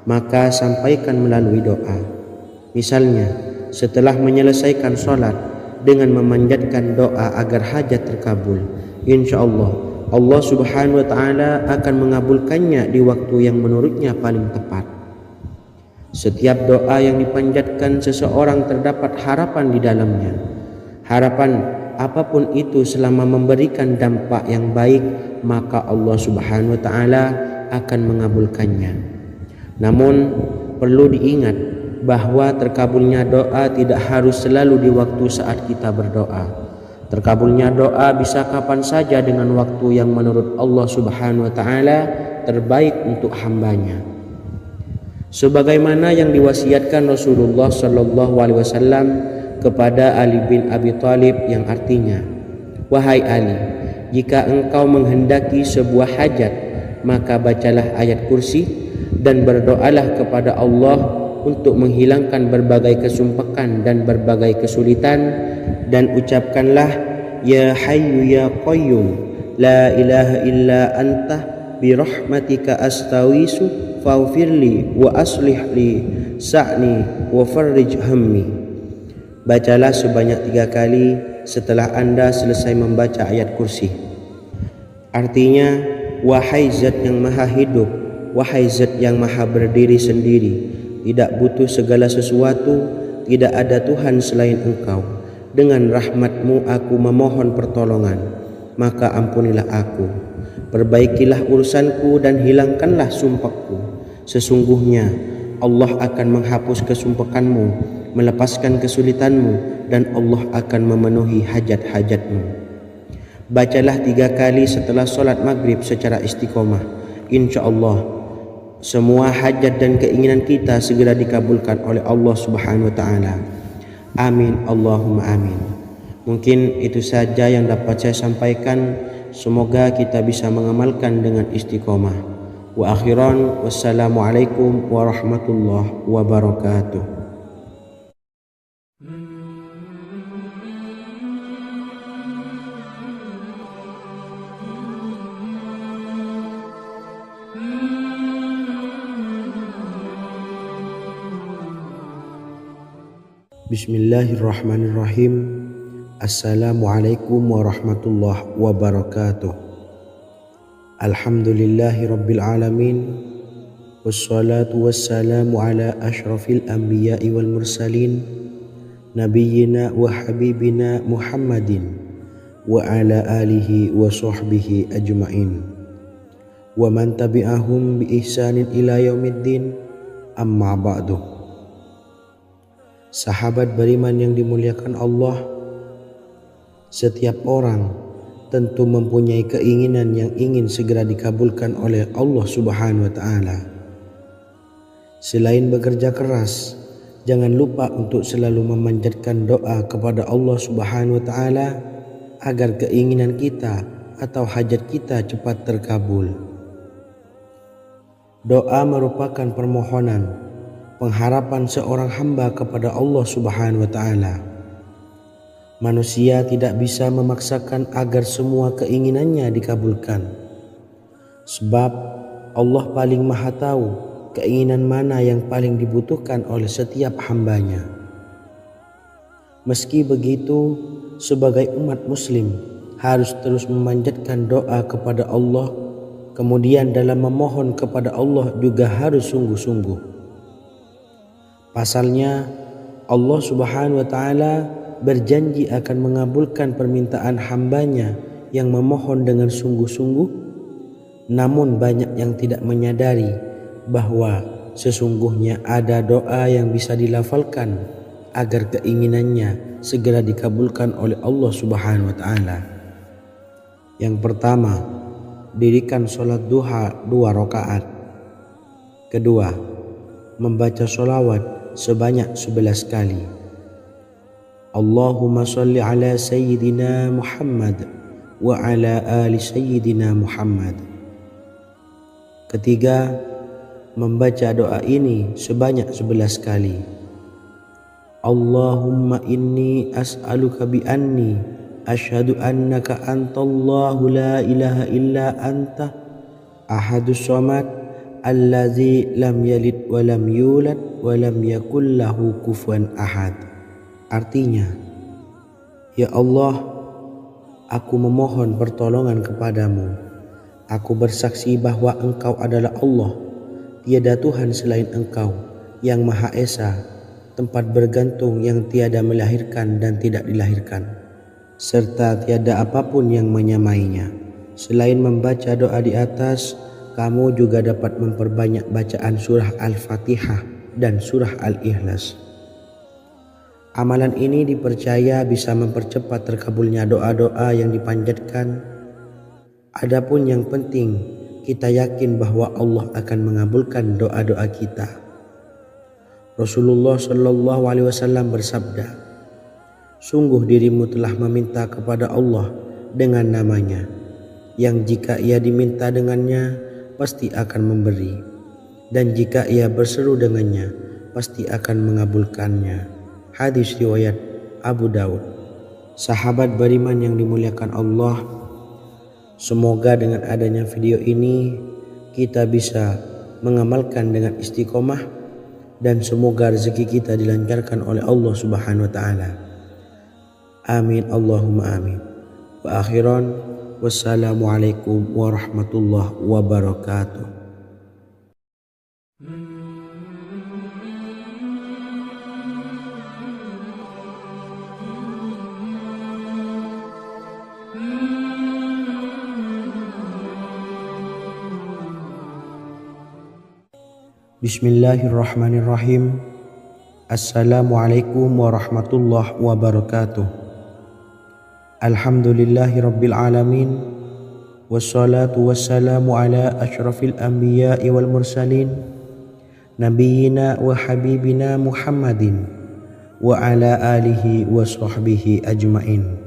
maka sampaikan melalui doa. Misalnya, setelah menyelesaikan sholat dengan memanjatkan doa agar hajat terkabul, insya Allah subhanahu wa ta'ala akan mengabulkannya di waktu yang menurutnya paling tepat. Setiap doa yang dipanjatkan seseorang terdapat harapan di dalamnya. Harapan apapun itu selama memberikan dampak yang baik, maka Allah subhanahu wa ta'ala akan mengabulkannya. Namun perlu diingat bahwa terkabulnya doa tidak harus selalu di waktu saat kita berdoa. Terkabulnya doa bisa kapan saja dengan waktu yang menurut Allah subhanahu wa ta'ala terbaik untuk hambanya. Sebagaimana yang diwasiatkan Rasulullah sallallahu alaihi wasallam kepada Ali bin Abi Thalib, yang artinya, "Wahai Ali, jika engkau menghendaki sebuah hajat, maka bacalah ayat kursi dan berdoalah kepada Allah untuk menghilangkan berbagai kesumpekan dan berbagai kesulitan, dan ucapkanlah, Ya Hayyu Ya Qayyum, la ilaha illa anta birahmatika astawisu faghfirli wa aslih li sa'ni wa farrij hammi." Bacalah sebanyak 3 kali setelah Anda selesai membaca ayat kursi. Artinya, wahai zat yang maha hidup, wahai zat yang maha berdiri sendiri, tidak butuh segala sesuatu, tidak ada Tuhan selain Engkau. Dengan rahmat-Mu aku memohon pertolongan, maka ampunilah aku. Perbaikilah urusanku dan hilangkanlah sumpahku. Sesungguhnya Allah akan menghapus kesumpekanmu, melepaskan kesulitanmu, dan Allah akan memenuhi hajat-hajatmu. Bacalah 3 kali setelah sholat maghrib secara istiqomah. Insya Allah semua hajat dan keinginan kita segera dikabulkan oleh Allah subhanahu wa ta'ala. Amin Allahumma amin. Mungkin itu saja yang dapat saya sampaikan. Semoga kita bisa mengamalkan dengan istiqomah. Wa akhiran, wassalamualaikum warahmatullahi wabarakatuh. Bismillahirrahmanirrahim. Assalamualaikum warahmatullahi wabarakatuh. Alhamdulillahi rabbil alamin, wassalatu wassalamu ala ashrafil anbiya'i wal mursalin, nabiyyina wa habibina Muhammadin wa ala alihi wa sahbihi ajma'in, wa man tabi'ahum bi ihsanin ila yaumiddin, amma ba'du. Sahabat beriman yang dimuliakan Allah, setiap orang tentu mempunyai keinginan yang ingin segera dikabulkan oleh Allah subhanahu wa ta'ala. Selain bekerja keras, jangan lupa untuk selalu memanjatkan doa kepada Allah subhanahu wa ta'ala agar keinginan kita atau hajat kita cepat terkabul. Doa merupakan permohonan, pengharapan seorang hamba kepada Allah subhanahu wa ta'ala. Manusia tidak bisa memaksakan agar semua keinginannya dikabulkan, sebab Allah paling maha tahu keinginan mana yang paling dibutuhkan oleh setiap hambanya. Meski begitu, sebagai umat muslim harus terus memanjatkan doa kepada Allah, kemudian dalam memohon kepada Allah juga harus sungguh-sungguh. Pasalnya, Allah subhanahu wa ta'ala berjanji akan mengabulkan permintaan hambanya yang memohon dengan sungguh-sungguh. Namun banyak yang tidak menyadari bahwa sesungguhnya ada doa yang bisa dilafalkan agar keinginannya segera dikabulkan oleh Allah Subhanahu wa taala. Yang pertama, dirikan sholat duha 2 rakaat. Kedua, membaca sholawat sebanyak 11 kali. Allahumma sholli ala sayyidina Muhammad wa ala ali sayyidina Muhammad. Ketiga, membaca doa ini sebanyak 11 kali. Allahumma inni as'aluka bi anni asyhadu annaka antallahu la ilaha illa anta ahadus samad allazi lam yalid wa lam yulad wa lam yakul lahu kufuwan ahad. Artinya, ya Allah, aku memohon pertolongan kepadamu. Aku bersaksi bahwa Engkau adalah Allah, tiada Tuhan selain Engkau, yang Maha Esa, tempat bergantung yang tiada melahirkan dan tidak dilahirkan, serta tiada apapun yang menyamainya. Selain membaca doa di atas, kamu juga dapat memperbanyak bacaan surah Al-Fatihah dan surah Al-Ikhlas. Amalan ini dipercaya bisa mempercepat terkabulnya doa-doa yang dipanjatkan. Adapun yang penting, kita yakin bahwa Allah akan mengabulkan doa-doa kita. Rasulullah Shallallahu Alaihi Wasallam bersabda, sungguh dirimu telah meminta kepada Allah dengan namanya, yang jika ia diminta dengannya, pasti akan memberi, dan jika ia berseru dengannya, pasti akan mengabulkannya. Hadis riwayat Abu Dawud. Sahabat beriman yang dimuliakan Allah, semoga dengan adanya video ini kita bisa mengamalkan dengan istiqomah, dan semoga rezeki kita dilancarkan oleh Allah Subhanahu wa taala. Amin Allahumma amin. Wa akhiran, wassalamualaikum warahmatullahi wabarakatuh. Bismillahirrahmanirrahim. Assalamualaikum warahmatullahi wabarakatuh. Alhamdulillahi rabbil alamin. Wassalatu wassalamu ala asyrafil anbiya'i wal mursalin, nabiyyina wa habibina Muhammadin wa ala alihi wa sahbihi ajmain,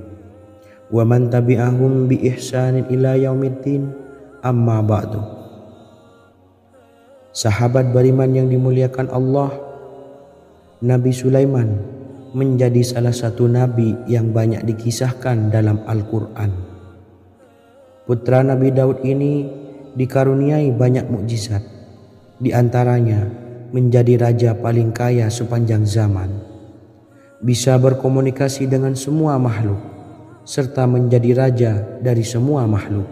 wa man tabi'ahum bi ihsanin ila yaumiddin, amma ba'du. Sahabat beriman yang dimuliakan Allah, Nabi Sulaiman menjadi salah satu nabi yang banyak dikisahkan dalam Al-Quran. Putra Nabi Daud ini dikaruniai banyak mukjizat, di antaranya menjadi raja paling kaya sepanjang zaman, bisa berkomunikasi dengan semua makhluk, serta menjadi raja dari semua makhluk,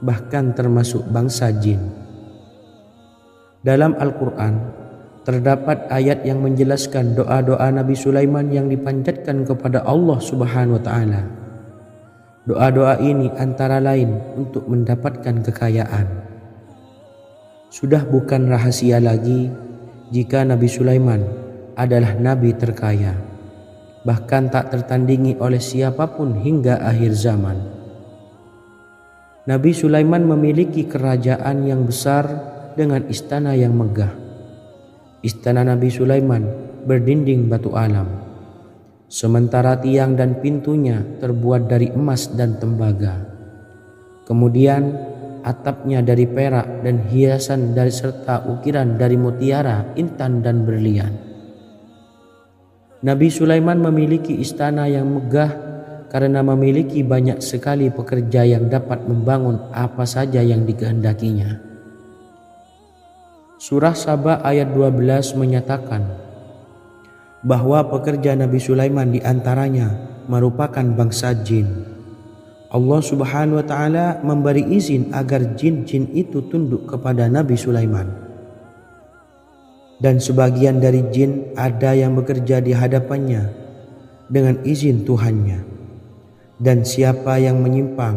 bahkan termasuk bangsa jin. Dalam Al-Quran terdapat ayat yang menjelaskan doa-doa Nabi Sulaiman yang dipanjatkan kepada Allah Subhanahu wa taala. Doa-doa ini antara lain untuk mendapatkan kekayaan. Sudah bukan rahasia lagi jika Nabi Sulaiman adalah nabi terkaya, bahkan tak tertandingi oleh siapapun hingga akhir zaman. Nabi Sulaiman memiliki kerajaan yang besar dengan istana yang megah. Istana Nabi Sulaiman berdinding batu alam, sementara tiang dan pintunya terbuat dari emas dan tembaga. Kemudian atapnya dari perak dan hiasan dari serta ukiran dari mutiara, intan dan berlian. Nabi Sulaiman memiliki istana yang megah karena memiliki banyak sekali pekerja yang dapat membangun apa saja yang dikehendakinya. Surah Saba ayat 12 menyatakan bahwa pekerja Nabi Sulaiman diantaranya merupakan bangsa jin. Allah Subhanahu wa taala memberi izin agar jin-jin itu tunduk kepada Nabi Sulaiman. Dan sebagian dari jin ada yang bekerja di hadapannya dengan izin Tuhannya. Dan siapa yang menyimpang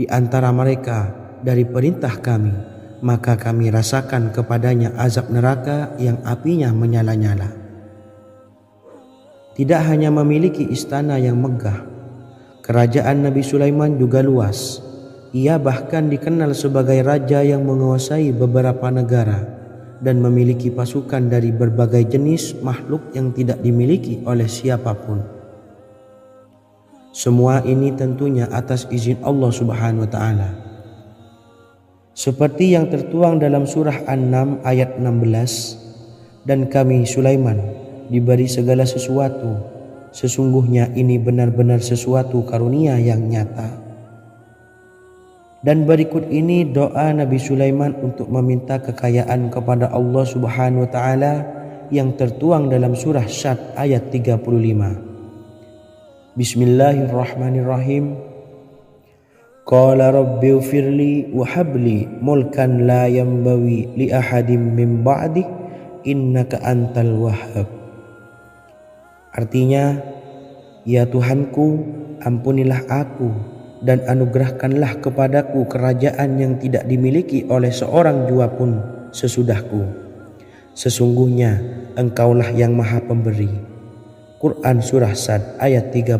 di antara mereka dari perintah kami, maka kami rasakan kepadanya azab neraka yang apinya menyala-nyala. Tidak hanya memiliki istana yang megah, kerajaan Nabi Sulaiman juga luas. Ia bahkan dikenal sebagai raja yang menguasai beberapa negara dan memiliki pasukan dari berbagai jenis makhluk yang tidak dimiliki oleh siapapun. Semua ini tentunya atas izin Allah Subhanahu wa taala. Seperti yang tertuang dalam surah An-Naml ayat 16, dan kami Sulaiman diberi segala sesuatu, sesungguhnya ini benar-benar sesuatu karunia yang nyata. Dan berikut ini doa Nabi Sulaiman untuk meminta kekayaan kepada Allah Subhanahu wa taala yang tertuang dalam surah Syad ayat 35. Bismillahirrahmanirrahim. Qala rabbighfirli wa habli mulkan la yanbawi li ahadin min ba'di innaka antal wahhab. Artinya, ya Tuhanku, ampunilah aku dan anugerahkanlah kepadaku kerajaan yang tidak dimiliki oleh seorang jua pun sesudahku. Sesungguhnya Engkaulah yang Maha Pemberi. Quran Surah Sad ayat 35.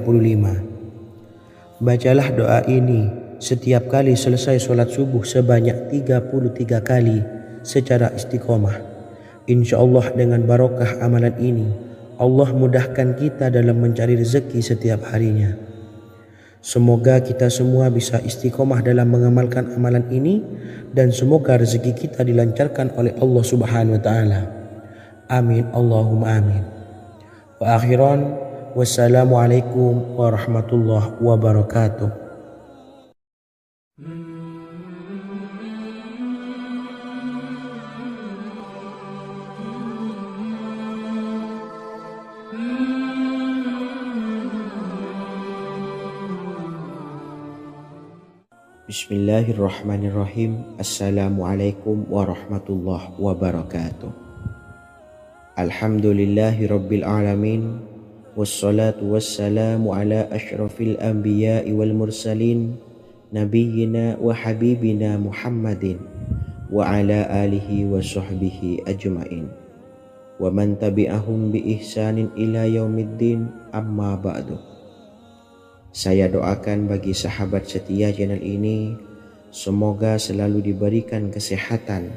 Bacalah doa ini setiap kali selesai sholat subuh sebanyak 33 kali secara istiqomah. Insya Allah dengan barokah amalan ini, Allah mudahkan kita dalam mencari rezeki setiap harinya. Semoga kita semua bisa istiqomah dalam mengamalkan amalan ini dan semoga rezeki kita dilancarkan oleh Allah Subhanahu wa taala. Amin Allahumma amin. Wa akhiran, wassalamualaikum warahmatullahi wabarakatuh. Bismillahirrahmanirrahim. Assalamualaikum warahmatullahi wabarakatuh. Alhamdulillahi rabbil alamin. Wassalatu wassalamu ala ashrafil anbiya'i wal mursalin, nabiyyina wa habibina Muhammadin wa ala alihi wa sahbihi ajma'in wa man tabi'ahum bi ihsanin ila yaumiddin, amma ba'du. Saya doakan bagi sahabat setia channel ini, semoga selalu diberikan kesehatan,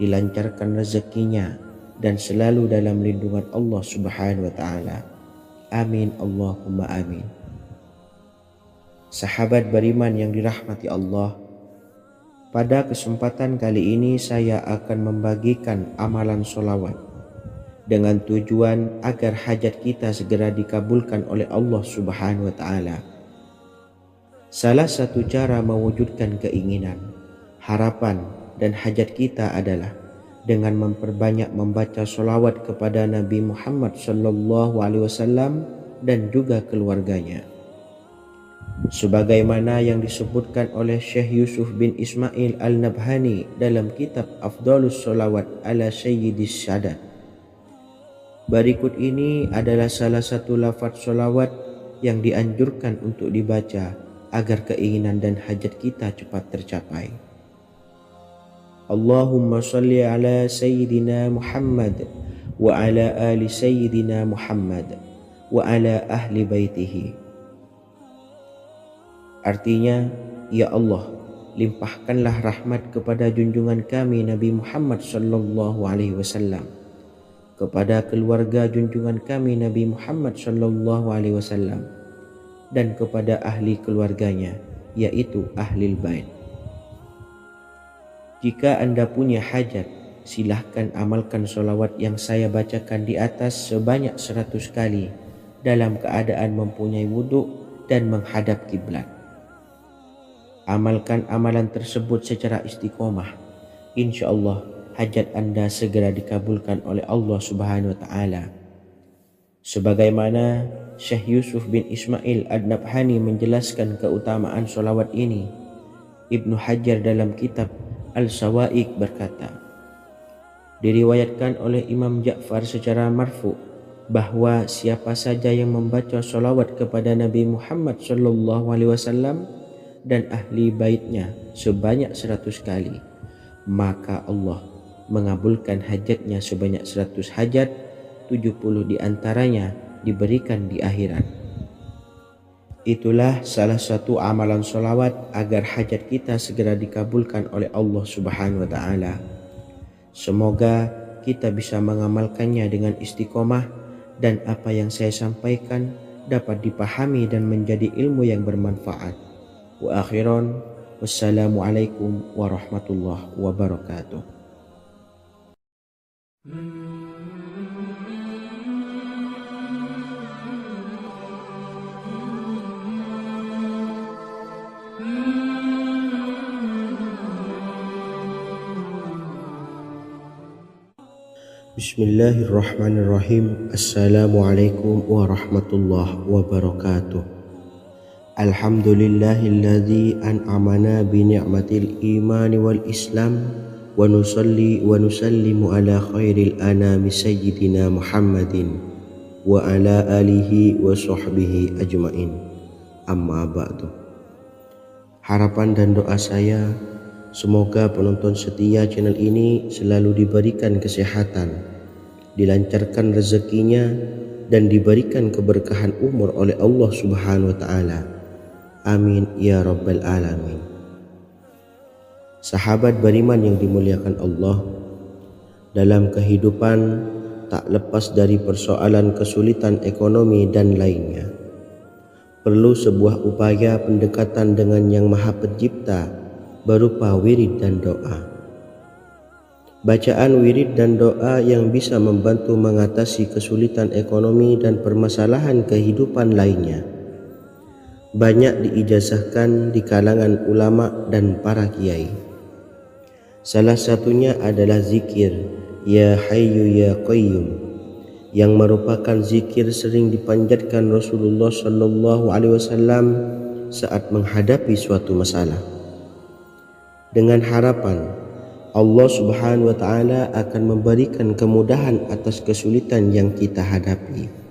dilancarkan rezekinya, dan selalu dalam lindungan Allah Subhanahu wa taala. Amin Allahumma amin. Sahabat beriman yang dirahmati Allah, pada kesempatan kali ini saya akan membagikan amalan sholawat dengan tujuan agar hajat kita segera dikabulkan oleh Allah Subhanahu wa taala. Salah satu cara mewujudkan keinginan, harapan, dan hajat kita adalah dengan memperbanyak membaca sholawat kepada Nabi Muhammad SAW dan juga keluarganya. Sebagaimana yang disebutkan oleh Syekh Yusuf bin Ismail Al-Nabhani dalam kitab Afdhalus Sholawat ala Sayyidis Sadat. Berikut ini adalah salah satu lafaz sholawat yang dianjurkan untuk dibaca agar keinginan dan hajat kita cepat tercapai. Allahumma salli ala Sayyidina Muhammad wa ala ali Sayyidina Muhammad wa ala ahli baitihi. Artinya, ya Allah, limpahkanlah rahmat kepada junjungan kami Nabi Muhammad sallallahu alaihi wasallam, kepada keluarga junjungan kami Nabi Muhammad sallallahu alaihi wasallam, dan kepada ahli keluarganya, yaitu ahlil bait. Jika Anda punya hajat, silahkan amalkan sholawat yang saya bacakan di atas sebanyak 100 kali dalam keadaan mempunyai wudhu dan menghadap kiblat. Amalkan amalan tersebut secara istiqomah. Insya Allah hajat Anda segera dikabulkan oleh Allah Subhanahu wa taala. Sebagaimana Syekh Yusuf bin Ismail Ad-Nabhani menjelaskan keutamaan sholawat ini, Ibnu Hajar dalam kitab Al-Sawa'iq berkata, diriwayatkan oleh Imam Ja'far secara marfu bahwa siapa saja yang membaca sholawat kepada Nabi Muhammad sallallahu alaihi wasallam dan ahli baitnya sebanyak 100 kali, maka Allah mengabulkan hajatnya sebanyak 100 hajat, 70 diantaranya diberikan di akhirat. Itulah salah satu amalan sholawat agar hajat kita segera dikabulkan oleh Allah Subhanahu wa Ta'ala. Semoga kita bisa mengamalkannya dengan istiqomah dan apa yang saya sampaikan dapat dipahami dan menjadi ilmu yang bermanfaat. Wa akhiran, wassalamualaikum warahmatullahi wabarakatuh. Bismillahirrahmanirrahim. Assalamualaikum warahmatullahi wabarakatuh. Alhamdulillahilladzi an'amana bi ni'matil imani wal islam wa nusalli wa nusallimu ala khairil anami sayyidina Muhammadin wa ala alihi wa sahbihi ajmain. Amma ba'du. Harapan dan doa saya, semoga penonton setia channel ini selalu diberikan kesehatan, dilancarkan rezekinya, dan diberikan keberkahan umur oleh Allah Subhanahu wa Ta'ala. Amin ya rabbal alamin. Sahabat beriman yang dimuliakan Allah, dalam kehidupan tak lepas dari persoalan kesulitan ekonomi dan lainnya. Perlu sebuah upaya pendekatan dengan Yang Maha Pencipta berupa wirid dan doa. Bacaan wirid dan doa yang bisa membantu mengatasi kesulitan ekonomi dan permasalahan kehidupan lainnya banyak diijazahkan di kalangan ulama dan para kiai. Salah satunya adalah zikir Ya Hayyu Ya Qayyum, yang merupakan zikir sering dipanjatkan Rasulullah SAW saat menghadapi suatu masalah, dengan harapan Allah Subhanahu wa Ta'ala akan memberikan kemudahan atas kesulitan yang kita hadapi.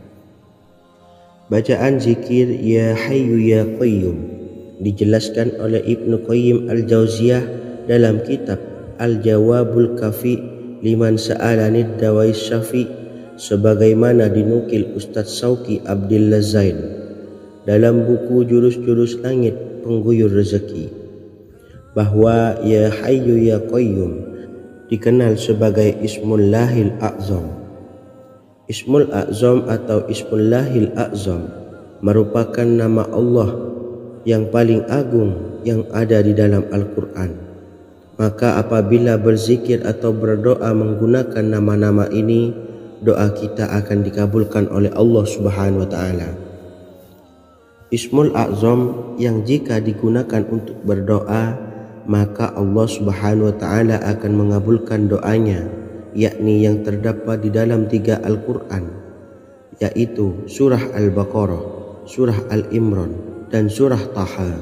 Bacaan zikir Ya Hayyu Ya Qayyum dijelaskan oleh Ibnu Qayyim Al-Jauziyah dalam kitab Al-Jawabul Kafi liman sa'alanid dawais syafi, sebagaimana dinukil Ustadz Sauki Abdillah Zain dalam buku Jurus-Jurus Langit Pengguyur Rezeki, bahwa Ya Hayyu Ya Qayyum dikenal sebagai Ismullahil A'zam. Ismul A'zam atau Ismullahil A'zam merupakan nama Allah yang paling agung yang ada di dalam Al-Quran. Maka apabila berzikir atau berdoa menggunakan nama-nama ini, doa kita akan dikabulkan oleh Allah Subhanahu wa Ta'ala. Ismul A'zam yang jika digunakan untuk berdoa, maka Allah Subhanahu wa Ta'ala akan mengabulkan doanya, yakni yang terdapat di dalam 3 Al-Quran, yaitu surah Al-Baqarah, surah Al-Imran, dan surah Taha.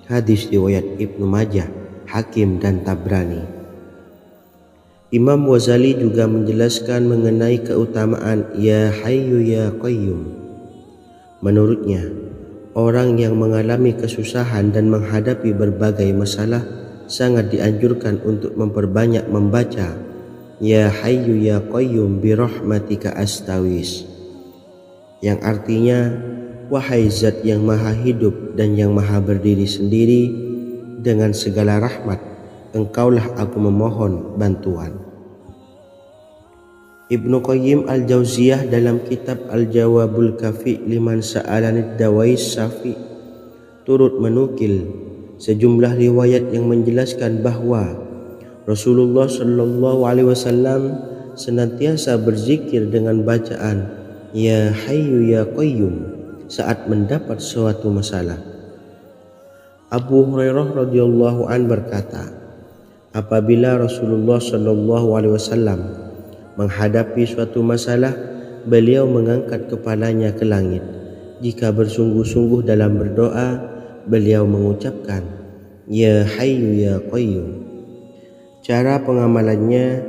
Hadis riwayat Ibnu Majah, Hakim, dan Tabrani. Imam Ghazali juga menjelaskan mengenai keutamaan Ya Hayyu Ya Qayyum. Menurutnya, orang yang mengalami kesusahan dan menghadapi berbagai masalah sangat dianjurkan untuk memperbanyak membaca Ya Hayyu Ya Qayyum bi rahmatika astawis, yang artinya, wahai zat yang maha hidup dan yang maha berdiri sendiri, dengan segala rahmat engkaulah aku memohon bantuan. Ibnu Qayyim Al-Jauziyah dalam kitab Al-Jawabul Kafi liman sa'alanid dawais syafi turut menukil sejumlah riwayat yang menjelaskan bahwa Rasulullah SAW senantiasa berzikir dengan bacaan Ya Hayyu Ya Qayyum saat mendapat suatu masalah. Abu Hurairah radhiyallahu an berkata, apabila Rasulullah SAW menghadapi suatu masalah, beliau mengangkat kepalanya ke langit. Jika bersungguh-sungguh dalam berdoa, beliau mengucapkan Ya Hayyu Ya Qayyum. Cara pengamalannya,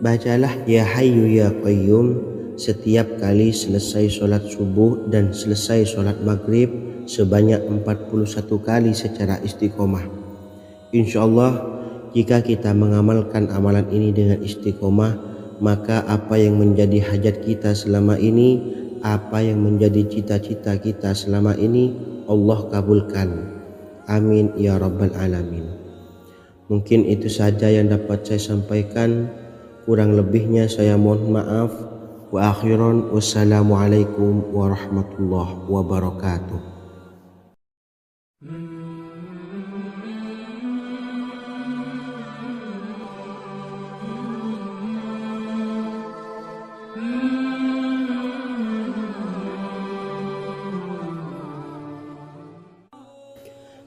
bacalah Ya Hayyu Ya Qayyum setiap kali selesai sholat subuh dan selesai sholat maghrib sebanyak 41 kali secara istiqomah. Insyaallah Jika kita mengamalkan amalan ini dengan istiqomah, maka apa yang menjadi hajat kita selama ini, apa yang menjadi cita-cita kita selama ini, Allah kabulkan. Amin ya rabbal alamin. Mungkin itu saja yang dapat saya sampaikan. Kurang lebihnya saya mohon maaf. Wa akhiran, wassalamualaikum warahmatullahi wabarakatuh.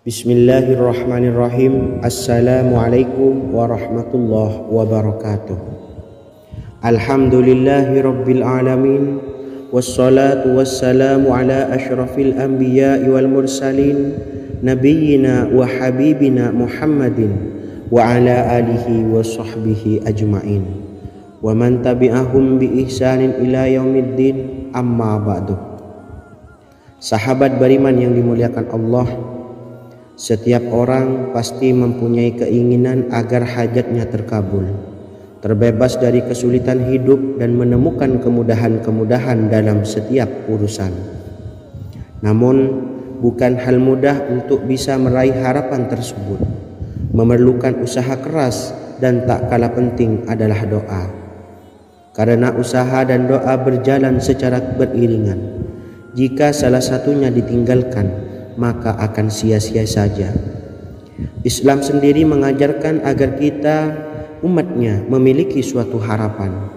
Bismillahirrahmanirrahim. Assalamualaikum warahmatullahi wabarakatuh. Alhamdulillahi rabbil alamin. Wassalatu wassalamu ala ashrafil anbiya'i wal mursalin, nabiyyina wa habibina Muhammadin wa ala alihi wa sahbihi ajma'in wa man tabi'ahum bi ihsanin ila yaumiddin, amma ba'du. Sahabat beriman yang dimuliakan Allah, setiap orang pasti mempunyai keinginan agar hajatnya terkabul, terbebas dari kesulitan hidup dan menemukan kemudahan-kemudahan dalam setiap urusan. Namun, bukan hal mudah untuk bisa meraih harapan tersebut. Memerlukan usaha keras dan tak kalah penting adalah doa. Karena usaha dan doa berjalan secara beriringan. Jika salah satunya ditinggalkan, maka akan sia-sia saja. Islam sendiri mengajarkan agar kita umatnya memiliki suatu harapan,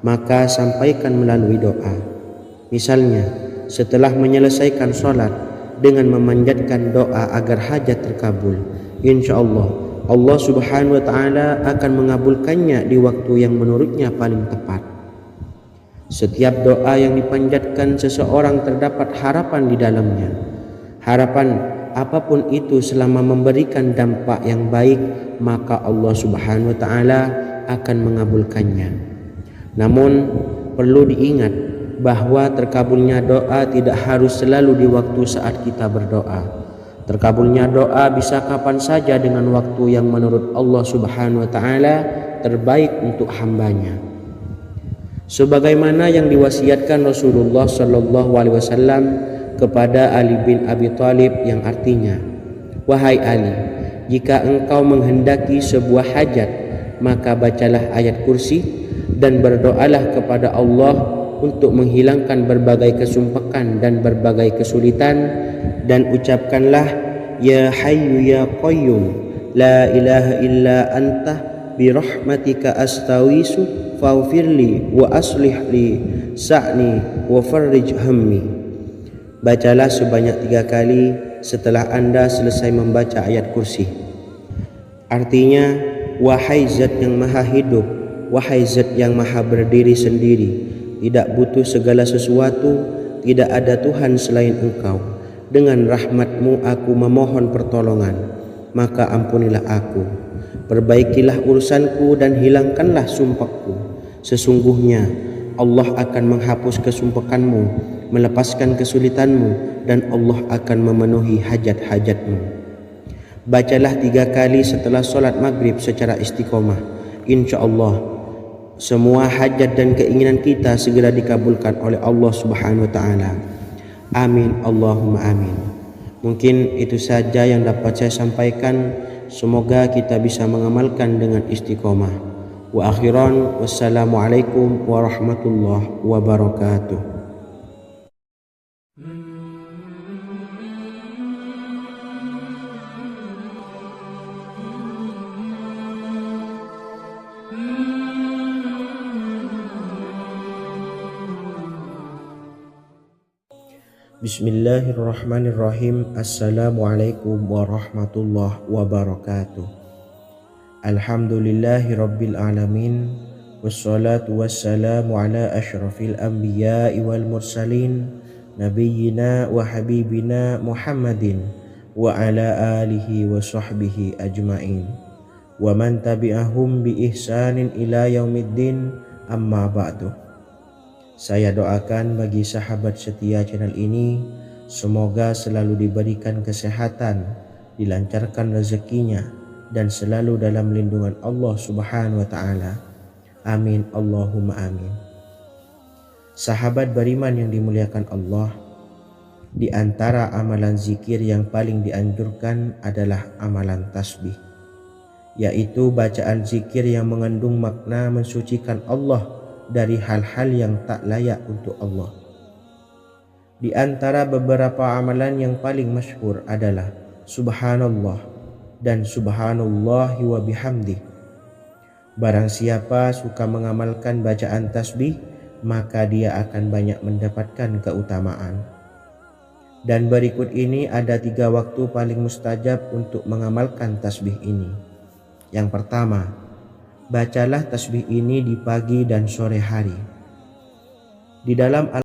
maka sampaikan melalui doa. Misalnya, setelah menyelesaikan sholat dengan memanjatkan doa agar hajat terkabul, insya Allah Allah subhanahu wa ta'ala akan mengabulkannya di waktu yang menurutnya paling tepat. Setiap doa yang dipanjatkan seseorang terdapat harapan di dalamnya. Harapan apapun itu selama memberikan dampak yang baik, maka Allah subhanahu wa ta'ala akan mengabulkannya. Namun perlu diingat bahwa terkabulnya doa tidak harus selalu di waktu saat kita berdoa. Terkabulnya doa bisa kapan saja dengan waktu yang menurut Allah subhanahu wa ta'ala terbaik untuk hambanya. Sebagaimana yang diwasiatkan Rasulullah sallallahu alaihi wasallam kepada Ali bin Abi Thalib, yang artinya, wahai Ali, jika engkau menghendaki sebuah hajat, maka bacalah ayat kursi dan berdoalah kepada Allah untuk menghilangkan berbagai kesumpakan dan berbagai kesulitan, dan ucapkanlah, ya hayyu ya qayyum la ilaha illa anta birahmatika astawisu faghfirli wa aslih li sa'ni wa farrij hammi. Bacalah sebanyak 3 kali setelah Anda selesai membaca ayat kursi. Artinya, wahai zat yang maha hidup, wahai zat yang maha berdiri sendiri, tidak butuh segala sesuatu, tidak ada Tuhan selain Engkau. Dengan rahmat-Mu aku memohon pertolongan, maka ampunilah aku. Perbaikilah urusanku dan hilangkanlah sumpahku. Sesungguhnya Allah akan menghapus kesumpakanmu, melepaskan kesulitanmu, dan Allah akan memenuhi hajat-hajatmu. Bacalah 3 kali setelah solat maghrib secara istiqomah. Insya Allah semua hajat dan keinginan kita segera dikabulkan oleh Allah subhanahu wa ta'ala. Amin Allahumma amin. Mungkin itu saja yang dapat saya sampaikan. Semoga kita bisa mengamalkan dengan istiqomah. Wa akhiran, wassalamualaikum warahmatullahi wabarakatuh. Bismillahirrahmanirrahim. Assalamualaikum warahmatullahi wabarakatuh. Alhamdulillahi rabbil alamin. Wassalatu wassalamu ala ashrafil anbiya'i wal mursalin, nabiyyina wa habibina Muhammadin wa ala alihi wa sahbihi ajma'in wa man tabi'ahum bi ihsanin ila yaumiddin, amma ba'du. Saya doakan bagi sahabat setia channel ini, semoga selalu diberikan kesehatan, dilancarkan rezekinya, dan selalu dalam lindungan Allah Subhanahu wa taala. Amin Allahumma amin. Sahabat beriman yang dimuliakan Allah, di antara amalan zikir yang paling dianjurkan adalah amalan tasbih, yaitu bacaan zikir yang mengandung makna mensucikan Allah dari hal-hal yang tak layak untuk Allah. Di antara beberapa amalan yang paling masyhur adalah Subhanallah dan Subhanallahi wa bihamdih. Barang siapa suka mengamalkan bacaan tasbih, maka dia akan banyak mendapatkan keutamaan. Dan berikut ini ada 3 waktu paling mustajab untuk mengamalkan tasbih ini. Yang pertama, bacalah tasbih ini di pagi dan sore hari. Di dalam